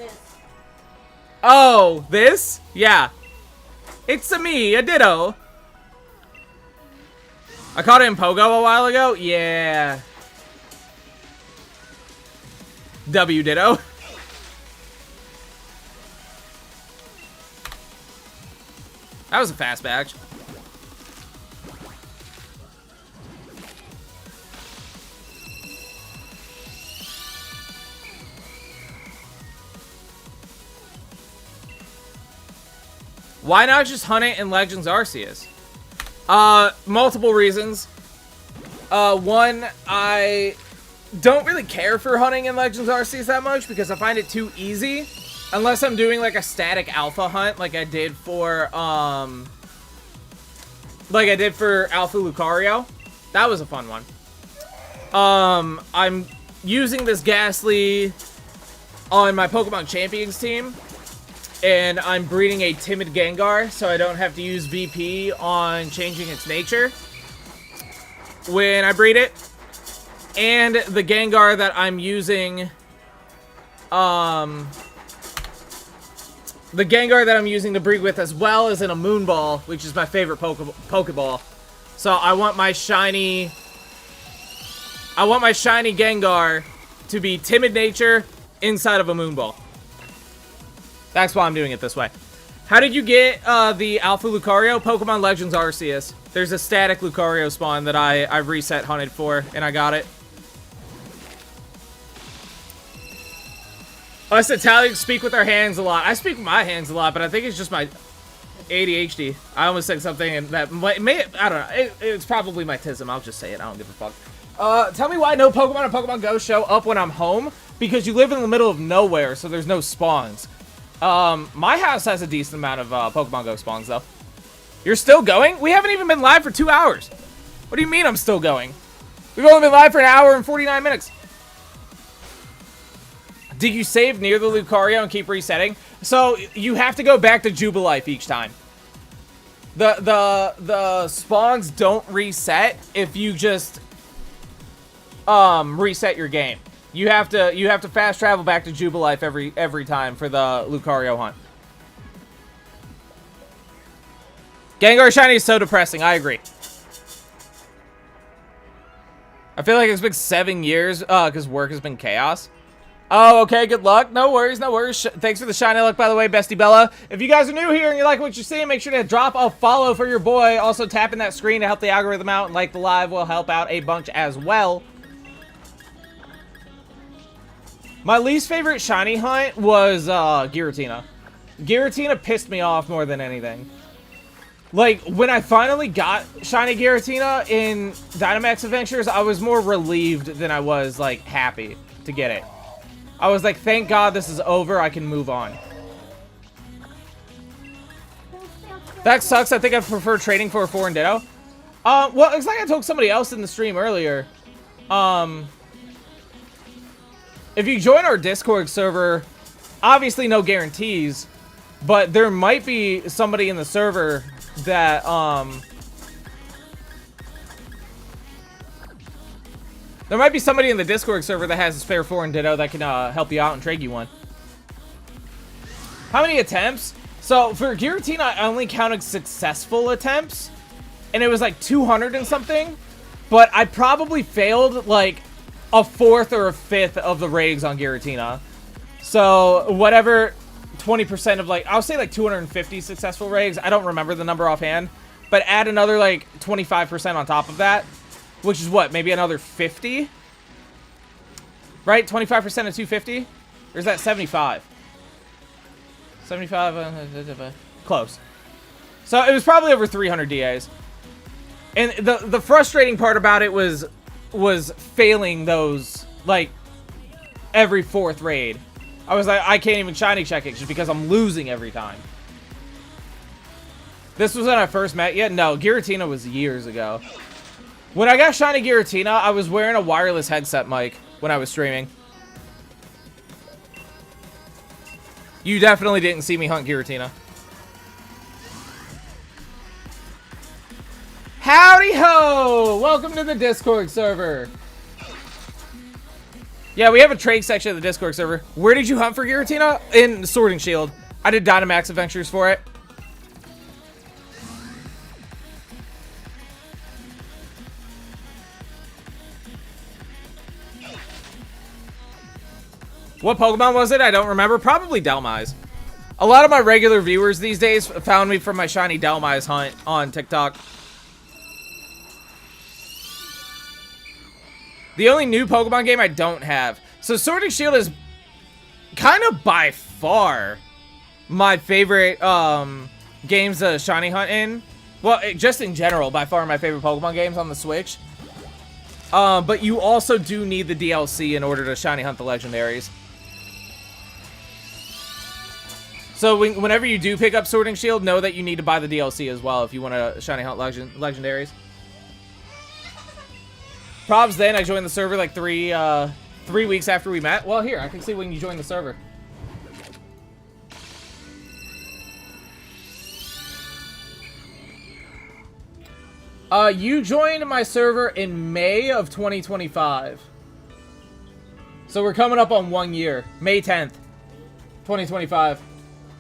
Oh, this? Yeah. It's a me, a Ditto. I caught it in Pogo a while ago. Yeah. W Ditto. That was a fast batch. Why not just hunt it in Legends Arceus? Multiple reasons. One, I don't really care for hunting in Legends Arceus that much because I find it too easy. Unless I'm doing like a static alpha hunt like I did for Alpha Lucario. That was a fun one. I'm using this Gastly on my Pokemon Champions team. And I'm breeding a Timid Gengar, so I don't have to use VP on changing its nature when I breed it. And the Gengar that I'm using, to breed with as well is in a Moonball, which is my favorite Pokeball. So I want my shiny Gengar to be Timid nature inside of a Moonball. That's why I'm doing it this way. How did you get the Alpha Lucario? Pokemon Legends Arceus. There's a static Lucario spawn that I reset hunted for, and I got it. Us Italians speak with our hands a lot. I speak with my hands a lot, but I think it's just my ADHD. I almost said something and that may I don't know. It's probably my tism. I'll just say it. I don't give a fuck. Tell me why no Pokemon and Pokemon Go show up when I'm home. Because you live in the middle of nowhere, so there's no spawns. My house has a decent amount of Pokemon Go spawns, though. You're still going? We haven't even been live for 2 hours. What do you mean I'm still going? We've only been live for 1 hour and 49 minutes. Did you save near the Lucario and keep resetting? So, you have to go back to Jubilife each time. The spawns don't reset if you just reset your game. You have to fast travel back to Jubilife every time for the Lucario hunt. Gengar Shiny is so depressing. I agree. I feel like it's been 7 years because work has been chaos. Oh, okay. Good luck. No worries. No worries. Thanks for the shiny luck, by the way, Bestie Bella. If you guys are new here and you like what you're seeing, make sure to drop a follow for your boy. Also, tapping that screen to help the algorithm out and like the live will help out a bunch as well. My least favorite shiny hunt was Giratina. Giratina pissed me off more than anything. Like, when I finally got shiny Giratina in Dynamax Adventures, I was more relieved than I was, like, happy to get it. I was like, thank God this is over, I can move on. That sucks. I think I prefer trading for a foreign Ditto. Well, it's like I told somebody else in the stream earlier. If you join our Discord server, obviously no guarantees, but there might be somebody in the server that, there might be somebody in the Discord server that has a spare foreign Ditto that can help you out and trade you one. How many attempts? So for Giratina, I only counted successful attempts, and it was like 200 and something. But I probably failed like a fourth or a fifth of the rigs on Giratina. So whatever 20% of like, I'll say like 250 successful rigs. I don't remember the number offhand, but add another like 25% on top of that. Which is what? Maybe another 50? Right? 25% of 250? Or is that 75? 75? Close. So it was probably over 300 DAs. And the frustrating part about it was failing those, like, every 4th raid. I was like, I can't even shiny check it just because I'm losing every time. This was when I first met you? No, Giratina was years ago. When I got shiny Giratina, I was wearing a wireless headset mic when I was streaming. You definitely didn't see me hunt Giratina. Howdy ho! Welcome to the Discord server. Yeah, we have a trade section of the Discord server. Where did you hunt for Giratina? In Sword and Shield. I did Dynamax Adventures for it. What Pokemon was it? I don't remember. Probably Delmise. A lot of my regular viewers these days found me from my shiny Delmise hunt on TikTok. The only new Pokemon game I don't have. So Sword and Shield is kind of by far my favorite games to shiny hunt in. Well, just in general, by far my favorite Pokemon games on the Switch. But you also do need the DLC in order to shiny hunt the legendaries. So whenever you do pick up Sword and Shield, know that you need to buy the DLC as well if you want to shiny hunt legendaries. Probs then, I joined the server like 3 weeks after we met. Well, here, I can see when you joined the server. You joined my server in May of 2025. So we're coming up on 1 year. May 10th, 2025.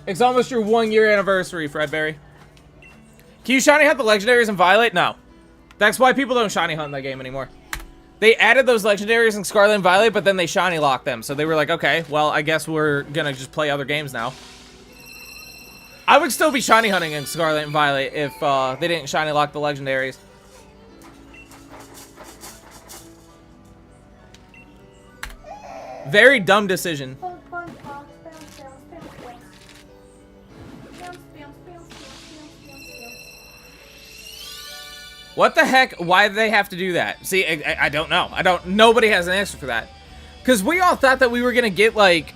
It's almost your 1 year anniversary, Fredberry. Can you shiny hunt the legendaries in Violet? No. That's why people don't shiny hunt in that game anymore. They added those legendaries in Scarlet and Violet, but then they shiny locked them. So they were like, okay, well, I guess we're gonna just play other games now. I would still be shiny hunting in Scarlet and Violet if they didn't shiny lock the legendaries. Very dumb decision. What the heck? Why do they have to do that? See, I don't know. Nobody has an answer for that. Because we all thought that we were going to get, like,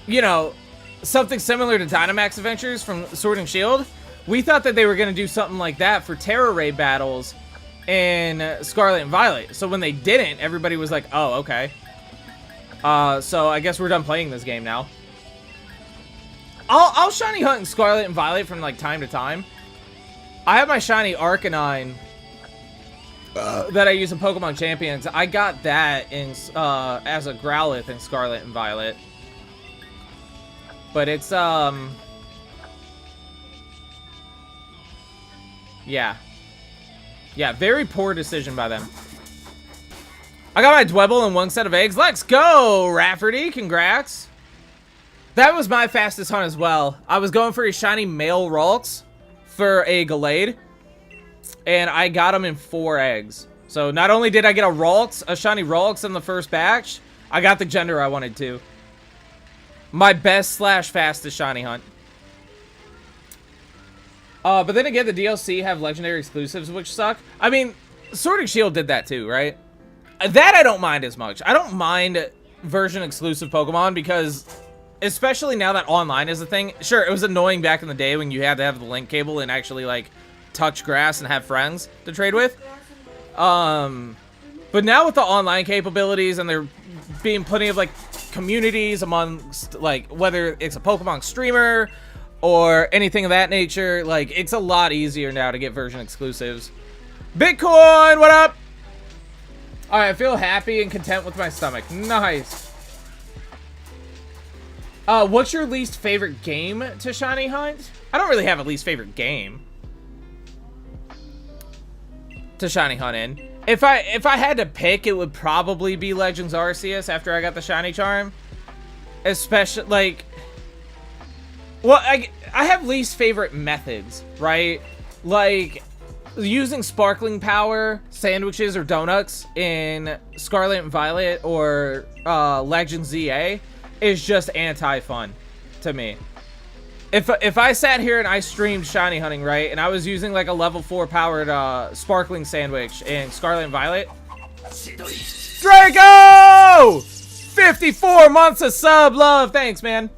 you know, something similar to Dynamax Adventures from Sword and Shield. We thought that they were going to do something like that for Terra Raid battles in Scarlet and Violet. So when they didn't, everybody was like, oh, okay. So I guess we're done playing this game now. I'll shiny hunt in Scarlet and Violet from, like, time to time. I have my shiny Arcanine that I use in Pokemon Champions. I got that in as a Growlithe in Scarlet and Violet. But it's, yeah. Yeah, very poor decision by them. I got my Dwebble and 1 set of eggs. Let's go, Rafferty. Congrats. That was my fastest hunt as well. I was going for a shiny male Ralts for a Gallade, and I got him in 4 eggs. So not only did I get a shiny Ralts in the first batch, I got the gender I wanted to. My best / fastest shiny hunt. But then again, the DLC have legendary exclusives, which suck. I mean, Sword and Shield did that too, right? That I don't mind as much. I don't mind version exclusive Pokemon because, especially now that online is a thing. Sure, it was annoying back in the day when you had to have the link cable and actually, like, touch grass and have friends to trade with. But now with the online capabilities and there being plenty of, like, communities amongst, like, whether it's a Pokemon streamer or anything of that nature, like, it's a lot easier now to get version exclusives. Bitcoin, what up? Alright, I feel happy and content with my stomach. Nice. What's your least favorite game to shiny hunt? I don't really have a least favorite game to shiny hunt in. If I had to pick, it would probably be Legends Arceus after I got the shiny charm. Especially, like, well, I have least favorite methods, right? Like, using sparkling power, sandwiches, or donuts in Scarlet and Violet or Legends ZA is just anti-fun to me. If I sat here and I streamed shiny hunting, right, and I was using like a level 4 powered sparkling sandwich in Scarlet and Violet. Draco! 54 months of sub love. Thanks, man.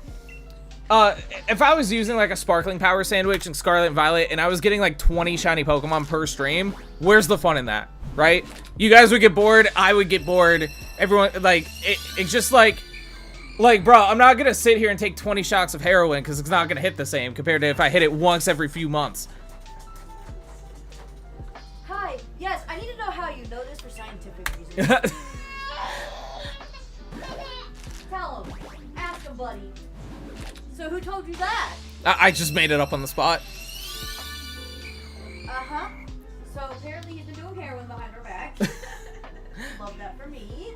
If I was using like a sparkling power sandwich in Scarlet and Violet and I was getting like 20 shiny Pokemon per stream, where's the fun in that, right? You guys would get bored. I would get bored. Everyone, like, it's just like, bro, I'm not gonna sit here and take 20 shots of heroin because it's not gonna hit the same compared to if I hit it once every few months. Hi. Yes, I need to know how you know this for scientific reasons. Tell him. Ask him, buddy. So who told you that? I just made it up on the spot. Uh-huh. So apparently he's been doing heroin behind our back. Love that for me.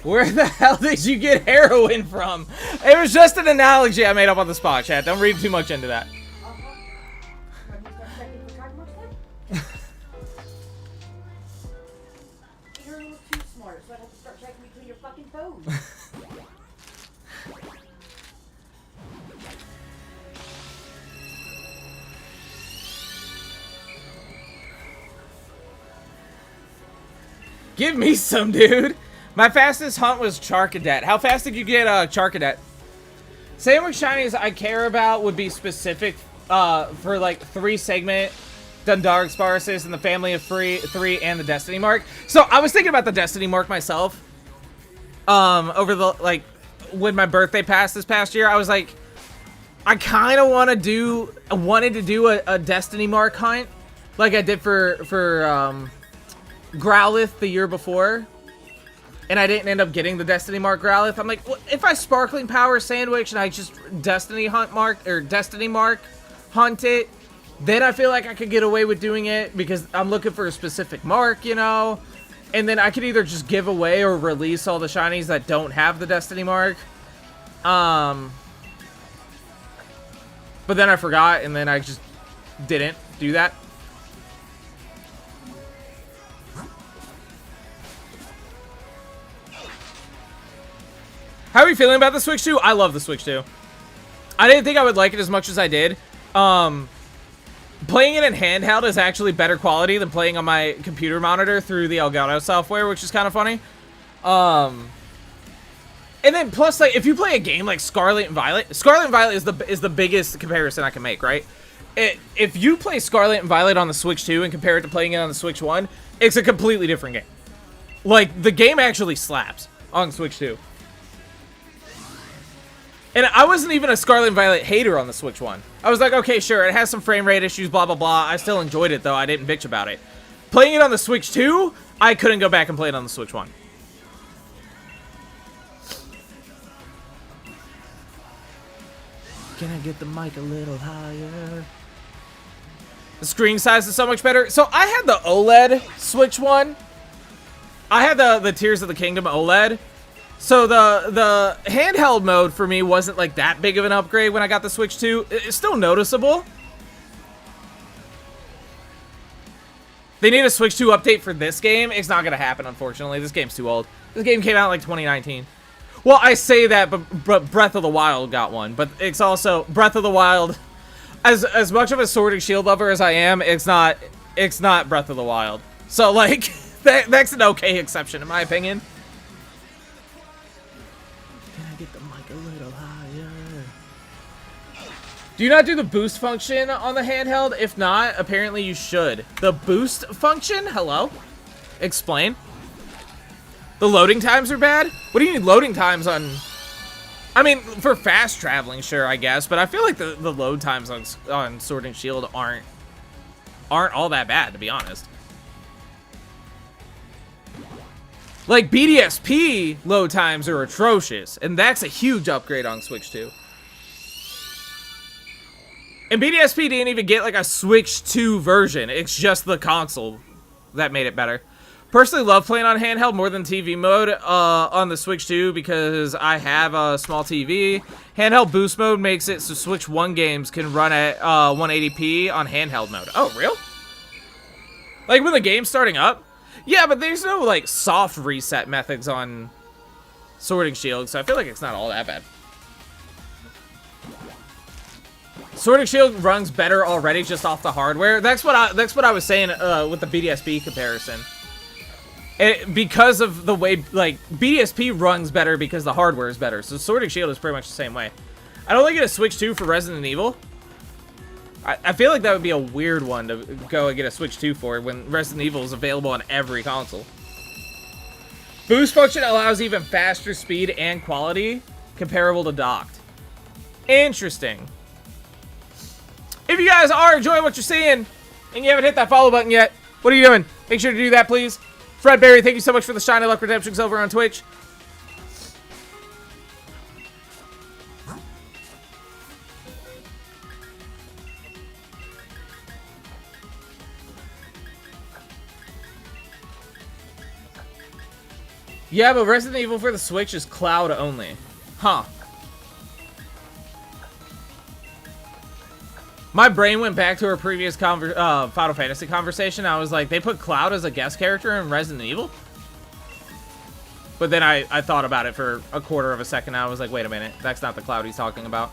Where the hell did you get heroin from? It was just an analogy I made up on the spot, chat. Don't read too much into that. You're a little too smart, so I have to start checking between your fucking toes. Give me some, dude. My fastest hunt was Charcadet. How fast did you get Charcadet? Sandwich shinies I care about would be specific for like 3 segment Dundark Sparsis and the Family of 3 and the Destiny Mark. So I was thinking about the Destiny Mark myself. Over the, like, when my birthday passed this past year, I was like, I kind of wanted to do a Destiny Mark hunt like I did for Growlithe the year before. And I didn't end up getting the Destiny Mark Growlithe. I'm like, well, if I Sparkling Power Sandwich and I just Destiny Mark hunt it, then I feel like I could get away with doing it because I'm looking for a specific mark, you know? And then I could either just give away or release all the shinies that don't have the Destiny Mark. But then I forgot, and then I just didn't do that. How are you feeling about the Switch 2? I love the Switch 2. I didn't think I would like it as much as I did. Playing it in handheld is actually better quality than playing on my computer monitor through the Elgato software, which is kind of funny. And then plus, like, if you play a game like Scarlet and Violet is the biggest comparison I can make, right? If you play Scarlet and Violet on the Switch 2 and compare it to playing it on the Switch 1, it's a completely different game. Like, the game actually slaps on Switch 2. And I wasn't even a Scarlet and Violet hater on the Switch 1. I was like, okay, sure, it has some frame rate issues, blah, blah, blah. I still enjoyed it, though. I didn't bitch about it. Playing it on the Switch 2, I couldn't go back and play it on the Switch 1. Can I get the mic a little higher? The screen size is so much better. So I had the OLED Switch 1. I had the Tears of the Kingdom OLED. So the handheld mode for me wasn't like that big of an upgrade when I got the Switch 2. It's still noticeable. They need a Switch 2 update for this game. It's not going to happen, unfortunately. This game's too old. This game came out in like 2019. Well, I say that, but Breath of the Wild got one. But it's also Breath of the Wild. As much of a Sword and Shield lover as I am, it's not Breath of the Wild. So like that's an okay exception in my opinion. Get the mic a little higher. Do you not do the boost function on the handheld? If not, apparently you should. The boost function? Hello? Explain. The loading times are bad? What do you need loading times on? I mean, for fast traveling, sure, I guess. But I feel like the load times on Sword and Shield aren't all that bad, to be honest. Like, BDSP load times are atrocious, and that's a huge upgrade on Switch 2. And BDSP didn't even get, like, a Switch 2 version. It's just the console that made it better. Personally love playing on handheld more than TV mode on the Switch 2 because I have a small TV. Handheld boost mode makes it so Switch 1 games can run at 180p on handheld mode. Oh, real? Like, when the game's starting up? Yeah, but there's no, like, soft reset methods on Sword and Shield, so I feel like it's not all that bad. Sword and Shield runs better already just off the hardware. That's what I was saying with the BDSP comparison. Because of the way, like, BDSP runs better because the hardware is better. So Sword and Shield is pretty much the same way. I'd only get a Switch 2 for Resident Evil. I feel like that would be a weird one to go and get a Switch 2 for when Resident Evil is available on every console. Boost function allows even faster speed and quality comparable to docked. Interesting. If you guys are enjoying what you're seeing and you haven't hit that follow button yet, what are you doing? Make sure to do that, please. Fred Berry, thank you so much for the Shiny Luck Redemptions over on Twitch. Yeah, but Resident Evil for the Switch is cloud only. Huh. My brain went back to our previous Final Fantasy conversation. I was like, they put Cloud as a guest character in Resident Evil? But then I thought about it for a quarter of a second. I was like, wait a minute. That's not the Cloud he's talking about.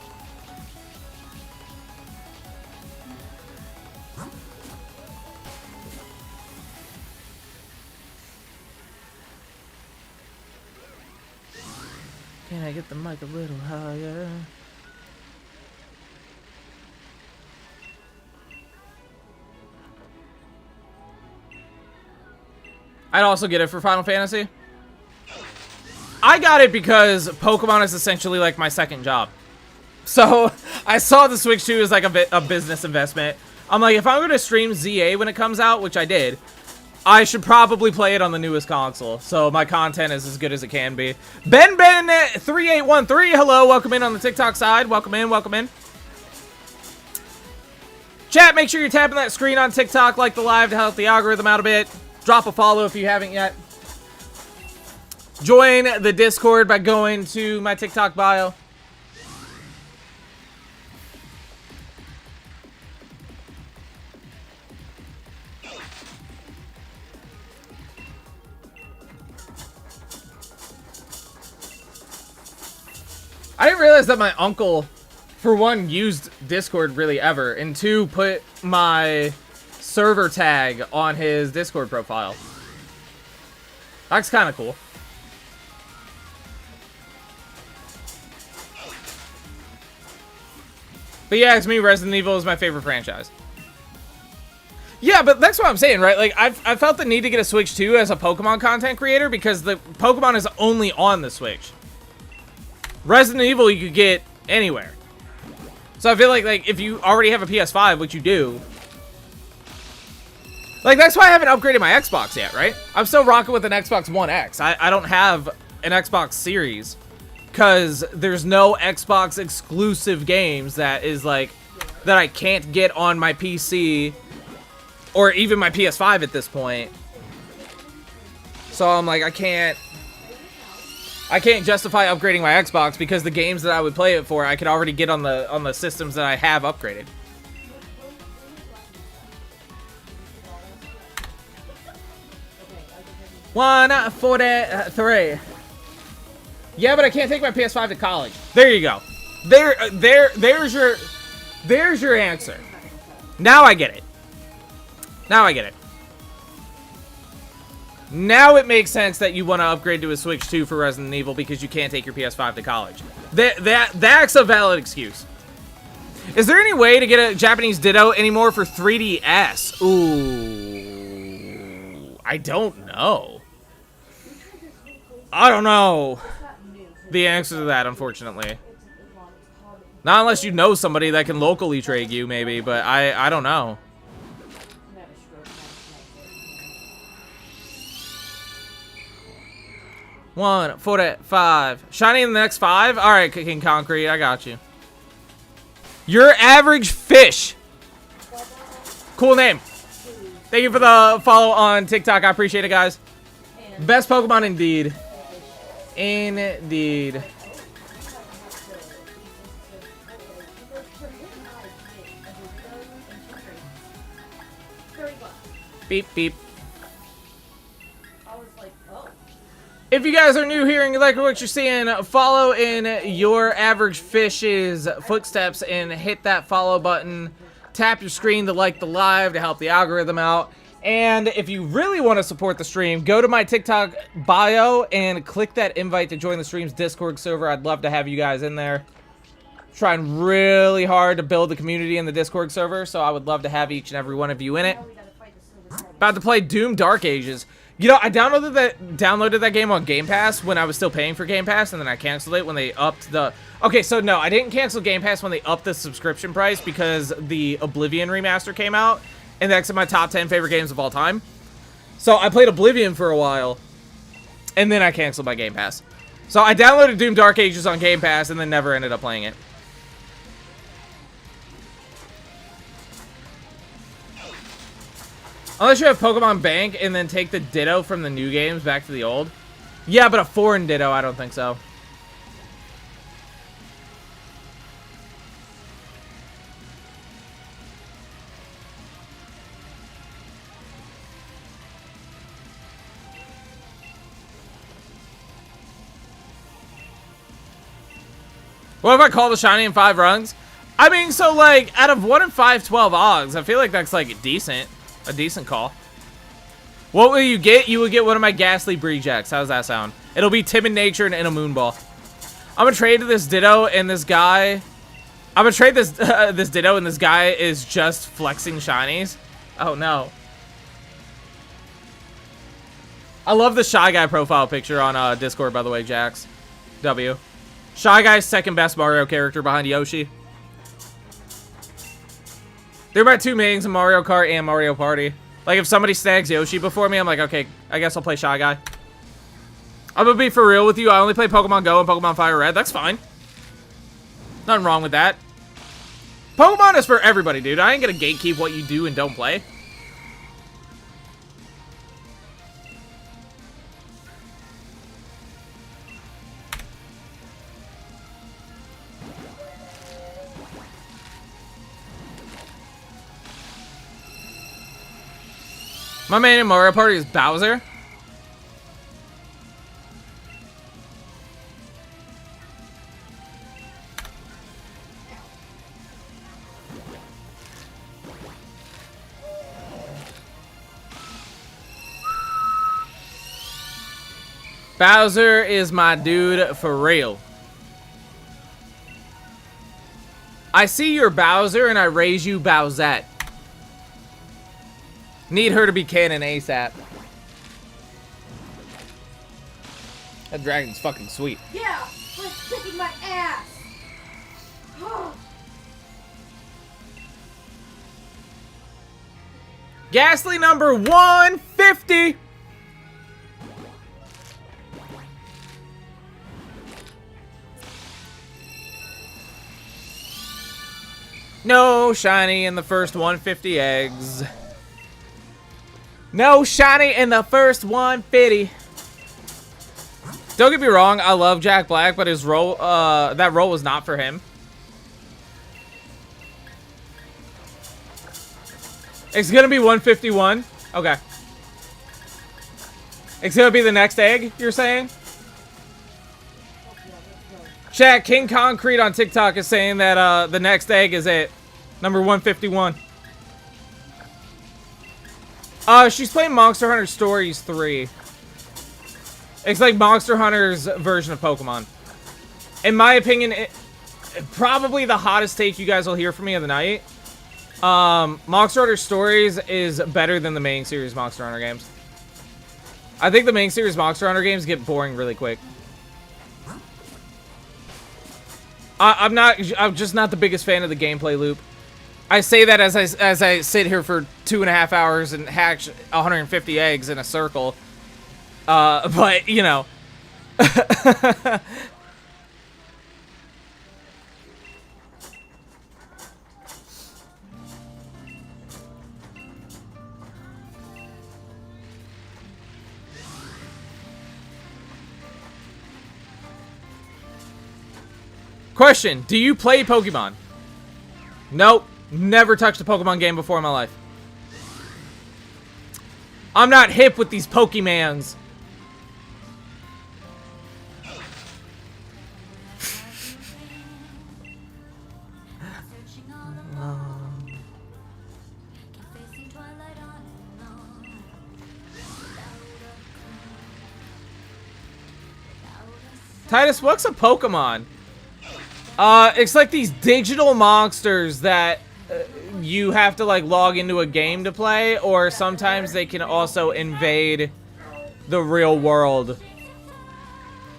Can I get the mic a little higher? I'd also get it for Final Fantasy. I got it because Pokemon is essentially like my second job. So I saw the Switch 2 as like a business investment. I'm like, if I'm going to stream ZA when it comes out, which I did, I should probably play it on the newest console. So my content is as good as it can be. Ben3813, hello, welcome in on the TikTok side. Welcome in, welcome in. Chat, make sure you're tapping that screen on TikTok, like the live to help the algorithm out a bit. Drop a follow if you haven't yet. Join the Discord by going to my TikTok bio. I didn't realize that my uncle, for one, used Discord really ever, and two, put my server tag on his Discord profile. That's kind of cool. But yeah, it's me. Resident Evil is my favorite franchise. Yeah, but that's what I'm saying, right? Like, I felt the need to get a Switch 2 as a Pokemon content creator because the Pokemon is only on the Switch. Resident Evil you could get anywhere. So I feel like if you already have a PS5, which you do, like, that's why I haven't upgraded my Xbox yet, right? I'm still rocking with an Xbox One X. I don't have an Xbox Series because there's no Xbox exclusive games that I can't get on my PC or even my PS5 at this point. So I'm like, I can't justify upgrading my Xbox because the games that I would play it for, I could already get on the systems that I have upgraded. $143. Yeah, but I can't take my PS5 to college. There you go. There's your answer. Now I get it. Now it makes sense that you want to upgrade to a Switch 2 for Resident Evil because you can't take your PS5 to college. That's a valid excuse. Is there any way to get a Japanese Ditto anymore for 3DS? Ooh, I don't know. I don't know the answer to that, unfortunately. Not unless you know somebody that can locally trade you, maybe, but I don't know. $145. Shiny in the next 5? Alright, King Concrete, I got you. Your average fish. Cool name. Thank you for the follow on TikTok. I appreciate it, guys. Best Pokemon indeed. Indeed. Beep, beep. If you guys are new here and you like what you're seeing, follow in your average fish's footsteps and hit that follow button. Tap your screen to like the live to help the algorithm out. And if you really want to support the stream, go to my TikTok bio and click that invite to join the stream's Discord server. I'd love to have you guys in there. Trying really hard to build the community in the Discord server, so I would love to have each and every one of you in it. About to play Doom Dark Ages. You know, I downloaded that game on Game Pass when I was still paying for Game Pass, and then I canceled it when they upped the... Okay, so no, I didn't cancel Game Pass when they upped the subscription price because the Oblivion remaster came out, and that's in my top 10 favorite games of all time. So I played Oblivion for a while, and then I canceled my Game Pass. So I downloaded Doom Dark Ages on Game Pass, and then never ended up playing it. Unless you have Pokemon Bank and then take the Ditto from the new games back to the old. Yeah, but a foreign Ditto, I don't think so. What if I call the shiny in 5 rungs? I mean, so like, out of 1 in 5, 12 Ogs, I feel like that's like decent. A decent call. What will you get? You will get one of my Gastly Breejacks. How does that sound? It'll be timid nature and in a Moonball. I'm gonna trade this Ditto and this guy. I'm gonna trade this this Ditto and this guy is just flexing shinies. Oh no. I love the Shy Guy profile picture on Discord, by the way, Jax. W. Shy Guy's second best Mario character behind Yoshi. They're my 2 mains in Mario Kart and Mario Party. Like, if somebody snags Yoshi before me, I'm like, okay, I guess I'll play Shy Guy. I'm gonna be for real with you. I only play Pokemon Go and Pokemon Fire Red. That's fine. Nothing wrong with that. Pokemon is for everybody, dude. I ain't gonna gatekeep what you do and don't play. My main in Mario Party is Bowser. Bowser is my dude for real. I see your Bowser and I raise you Bowsette. Need her to be canon ASAP. That dragon's fucking sweet. Yeah, like kicking my ass. Gastly number 150. No shiny in the first 150 eggs. No shiny in the first 150. Don't get me wrong, I love Jack Black, but his role, that role was not for him. It's gonna be 151. Okay. It's gonna be the next egg, you're saying? Chat, King Concrete on TikTok is saying that the next egg is it. Number 151. She's playing Monster Hunter Stories 3. It's like Monster Hunter's version of Pokemon. In my opinion, probably the hottest take you guys will hear from me of the night. Monster Hunter Stories is better than the main series Monster Hunter games. I think the main series Monster Hunter games get boring really quick. I'm just not the biggest fan of the gameplay loop. I say that as I sit here for 2.5 hours and hatch 150 eggs in a circle. But, you know. Question, do you play Pokemon? Nope. Never touched a Pokemon game before in my life. I'm not hip with these Pokemans. Titus, what's a Pokemon? It's like these digital monsters that you have to like log into a game to play, or sometimes they can also invade the real world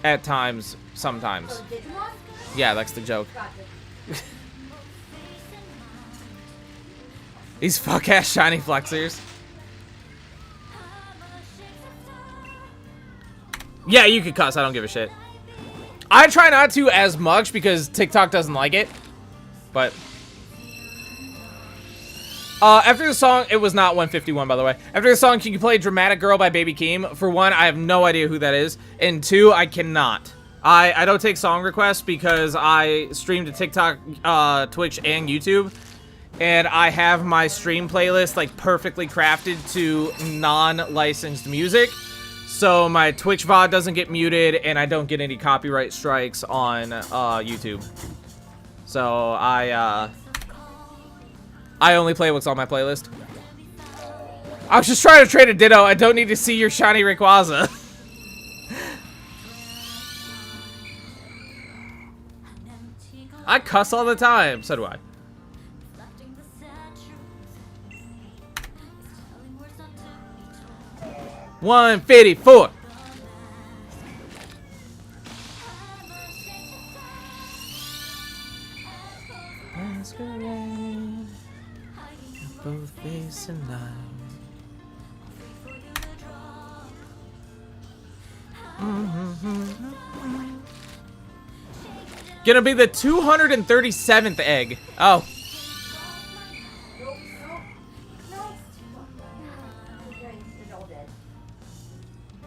at times, sometimes. Yeah, that's the joke. These fuck-ass shiny flexers. Yeah, you could cuss. I don't give a shit. I try not to as much because TikTok doesn't like it. But after the song, it was not 151, by the way. After the song, can you play Dramatic Girl by Baby Keem? For one, I have no idea who that is. And two, I cannot. I don't take song requests because I stream to TikTok, Twitch, and YouTube. And I have my stream playlist like perfectly crafted to non-licensed music. So my Twitch VOD doesn't get muted and I don't get any copyright strikes on YouTube. So I only play what's on my playlist. I was just trying to trade a Ditto. I don't need to see your shiny Rayquaza. I cuss all the time. So do I. 154. Masquerade, both face and line. Gonna be the 237th egg. Oh.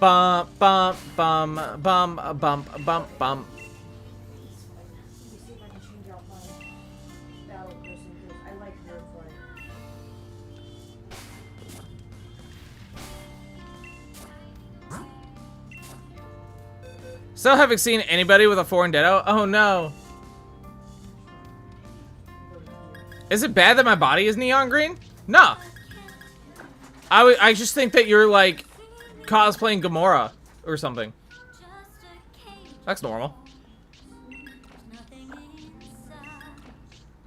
Bum bum bum bum bum bum bum. Still haven't seen anybody with a foreign Ditto. Oh no. Is it bad that my body is neon green? No. I just think that you're like cosplaying Gamora or something. That's normal.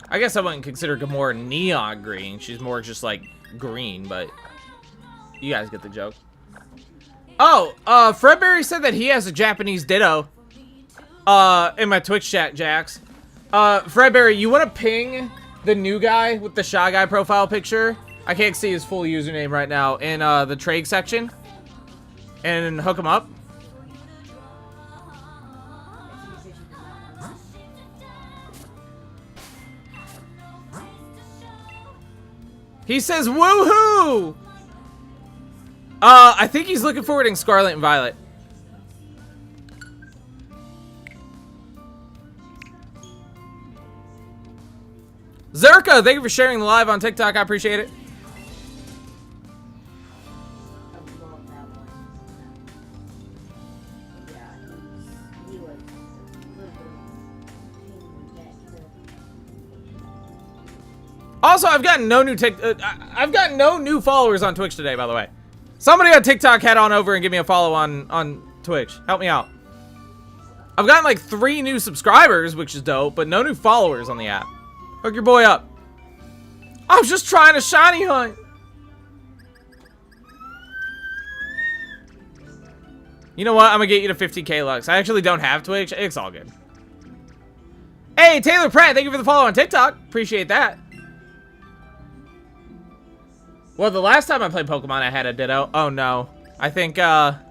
I guess I wouldn't consider Gamora neon green. She's more just like green, but you guys get the joke. Oh, Fredberry said that he has a Japanese Ditto in my Twitch chat, Jax. Fredberry, you want to ping the new guy with the Shy Guy profile picture? I can't see his full username right now in the trade section. And hook him up. He says woohoo! I think he's looking forward in Scarlet and Violet. Zerka, thank you for sharing the live on TikTok. I appreciate it. Also, I've gotten no new followers on Twitch today, by the way. Somebody on TikTok head on over and give me a follow on Twitch. Help me out. I've gotten like 3 new subscribers, which is dope, but no new followers on the app. Hook your boy up. I was just trying to shiny hunt. You know what? I'm gonna get you to 50k Lux. I actually don't have Twitch. It's all good. Hey, Taylor Pratt, thank you for the follow on TikTok. Appreciate that. Well, the last time I played Pokemon, I had a Ditto. Oh, no. I think, Fredberry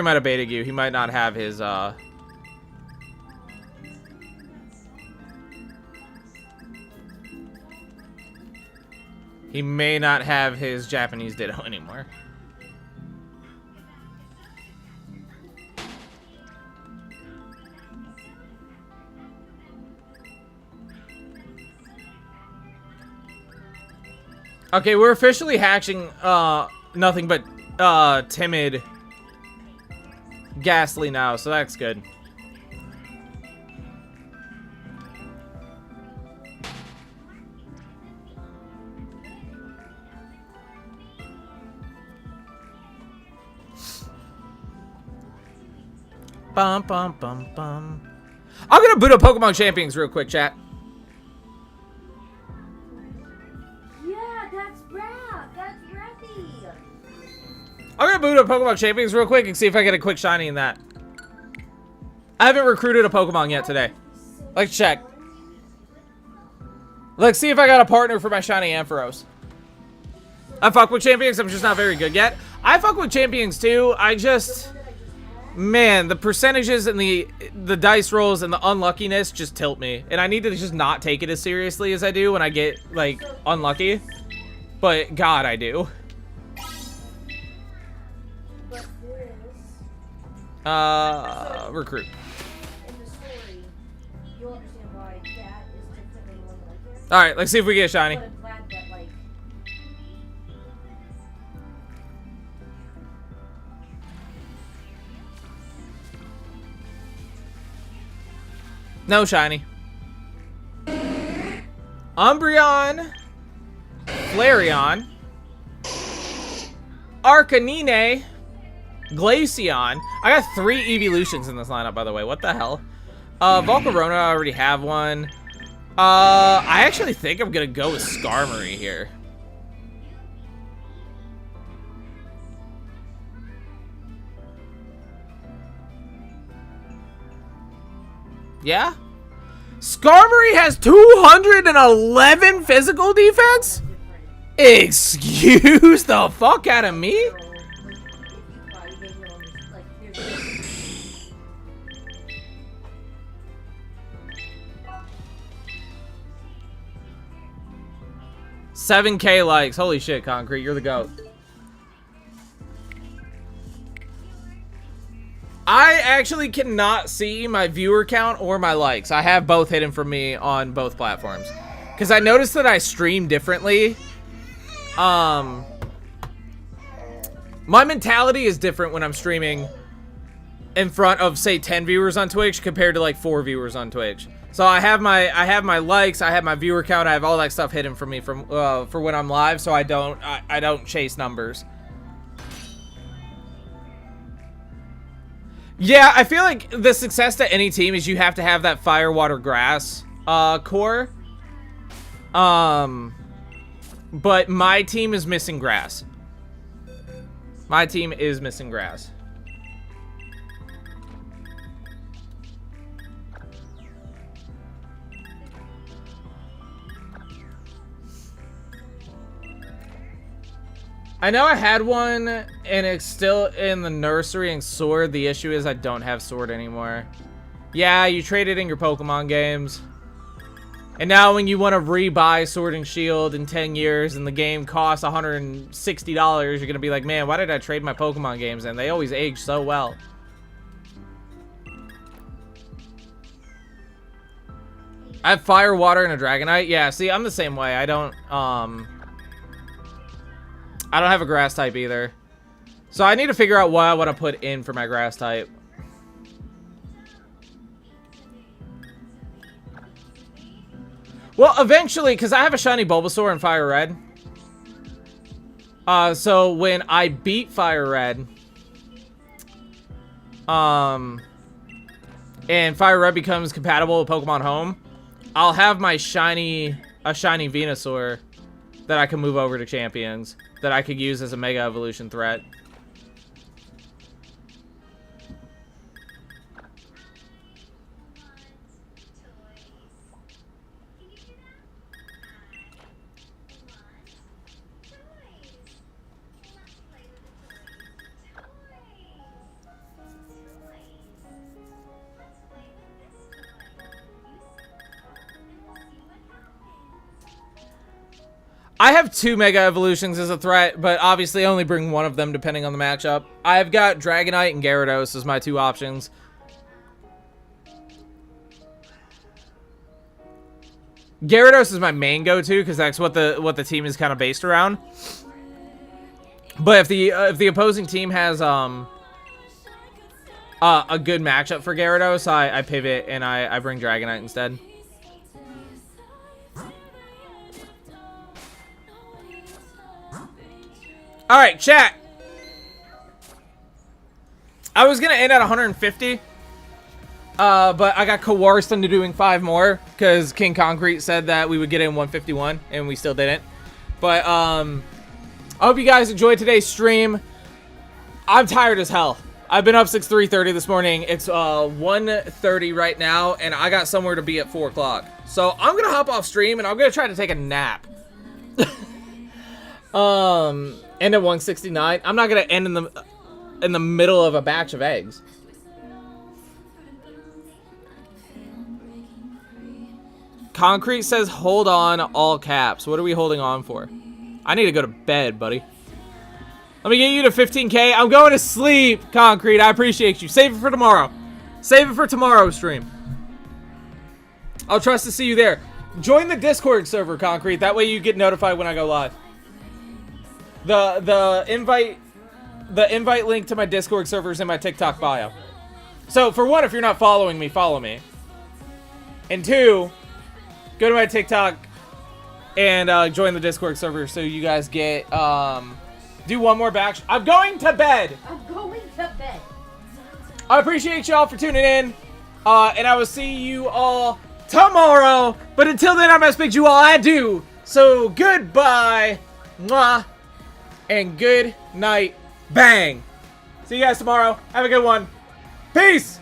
might have baited you. He might not have his, He may not have his Japanese Ditto anymore. Okay, we're officially hatching nothing but timid Gastly now, so that's good. Bum, bum, bum, bum. I'm gonna boot up Pokemon Champions real quick, chat. Yeah, that's Raph. That's Rappy. I'm gonna boot up Pokemon Champions real quick and see if I get a quick shiny in that. I haven't recruited a Pokemon yet today. Let's check. Let's see if I got a partner for my shiny Ampharos. I fuck with Champions, I'm just not very good yet. I fuck with Champions too, I just... Man, the percentages and the dice rolls and the unluckiness just tilt me. And I need to just not take it as seriously as I do when I get, like, unlucky. But, God, I do. Recruit. Alright, let's see if we get a shiny. No shiny. Umbreon. Flareon. Arcanine. Glaceon. I got 3 evolutions in this lineup, by the way. What the hell? Volcarona, I already have one. I actually think I'm gonna go with Skarmory here. Yeah? Skarmory has 211 physical defense? Excuse the fuck out of me? $7K likes. Holy shit, Concrete. You're the GOAT. I actually cannot see my viewer count or my likes. I have both hidden for me on both platforms. Because I noticed that I stream differently. My mentality is different when I'm streaming in front of, say, 10 viewers on Twitch compared to, like, 4 viewers on Twitch. So I have my likes, I have my viewer count, I have all that stuff hidden for me from for when I'm live, so I don't chase numbers. Yeah, I feel like the success to any team is you have to have that fire, water, grass core. But my team is missing grass. My team is missing grass. I know I had one, and it's still in the nursery and sword. The issue is I don't have sword anymore. Yeah, you traded in your Pokemon games. And now when you want to rebuy Sword and Shield in 10 years and the game costs $160, you're going to be like, man, why did I trade my Pokemon games in? They always age so well. I have Fire, Water, and a Dragonite. Yeah, see, I'm the same way. I don't have a grass type either. So I need to figure out what I want to put in for my grass type. Well, eventually, because I have a shiny Bulbasaur in Fire Red. So when I beat Fire Red, and Fire Red becomes compatible with Pokemon Home, I'll have my a shiny Venusaur that I can move over to Champions, that I could use as a Mega Evolution threat. I have 2 Mega Evolutions as a threat, but obviously only bring one of them depending on the matchup. I've got Dragonite and Gyarados as my 2 options. Gyarados is my main go-to because that's what the team is kind of based around. But if the opposing team has a good matchup for Gyarados, I pivot and I bring Dragonite instead. All right, chat. I was gonna end at 150, But I got coerced into doing 5 more because King Concrete said that we would get in 151 and we still didn't. But I hope you guys enjoyed today's stream. I'm tired as hell. I've been up since 3:30 this morning. It's 1:30 right now, and I got somewhere to be at 4 o'clock. So I'm gonna hop off stream and I'm gonna try to take a nap. End at 169. I'm not gonna end in the middle of a batch of eggs. Concrete says hold on, all caps. What are we holding on for? I need to go to bed, buddy. Let me get you to 15K. I'm going to sleep, Concrete. I appreciate you. Save it for tomorrow. Save it for tomorrow's stream. I'll trust to see you there. Join the Discord server, Concrete. That way you get notified when I go live. The invite link to my Discord server is in my TikTok bio. So for one, if you're not following me, follow me. And 2, go to my TikTok and join the Discord server so you guys get do one more batch. I'm going to bed. I'm going to bed. I appreciate y'all for tuning in, and I will see you all tomorrow. But until then, I must bid you all adieu. So goodbye, mwah, and good night, bang. See you guys tomorrow. Have a good one. Peace.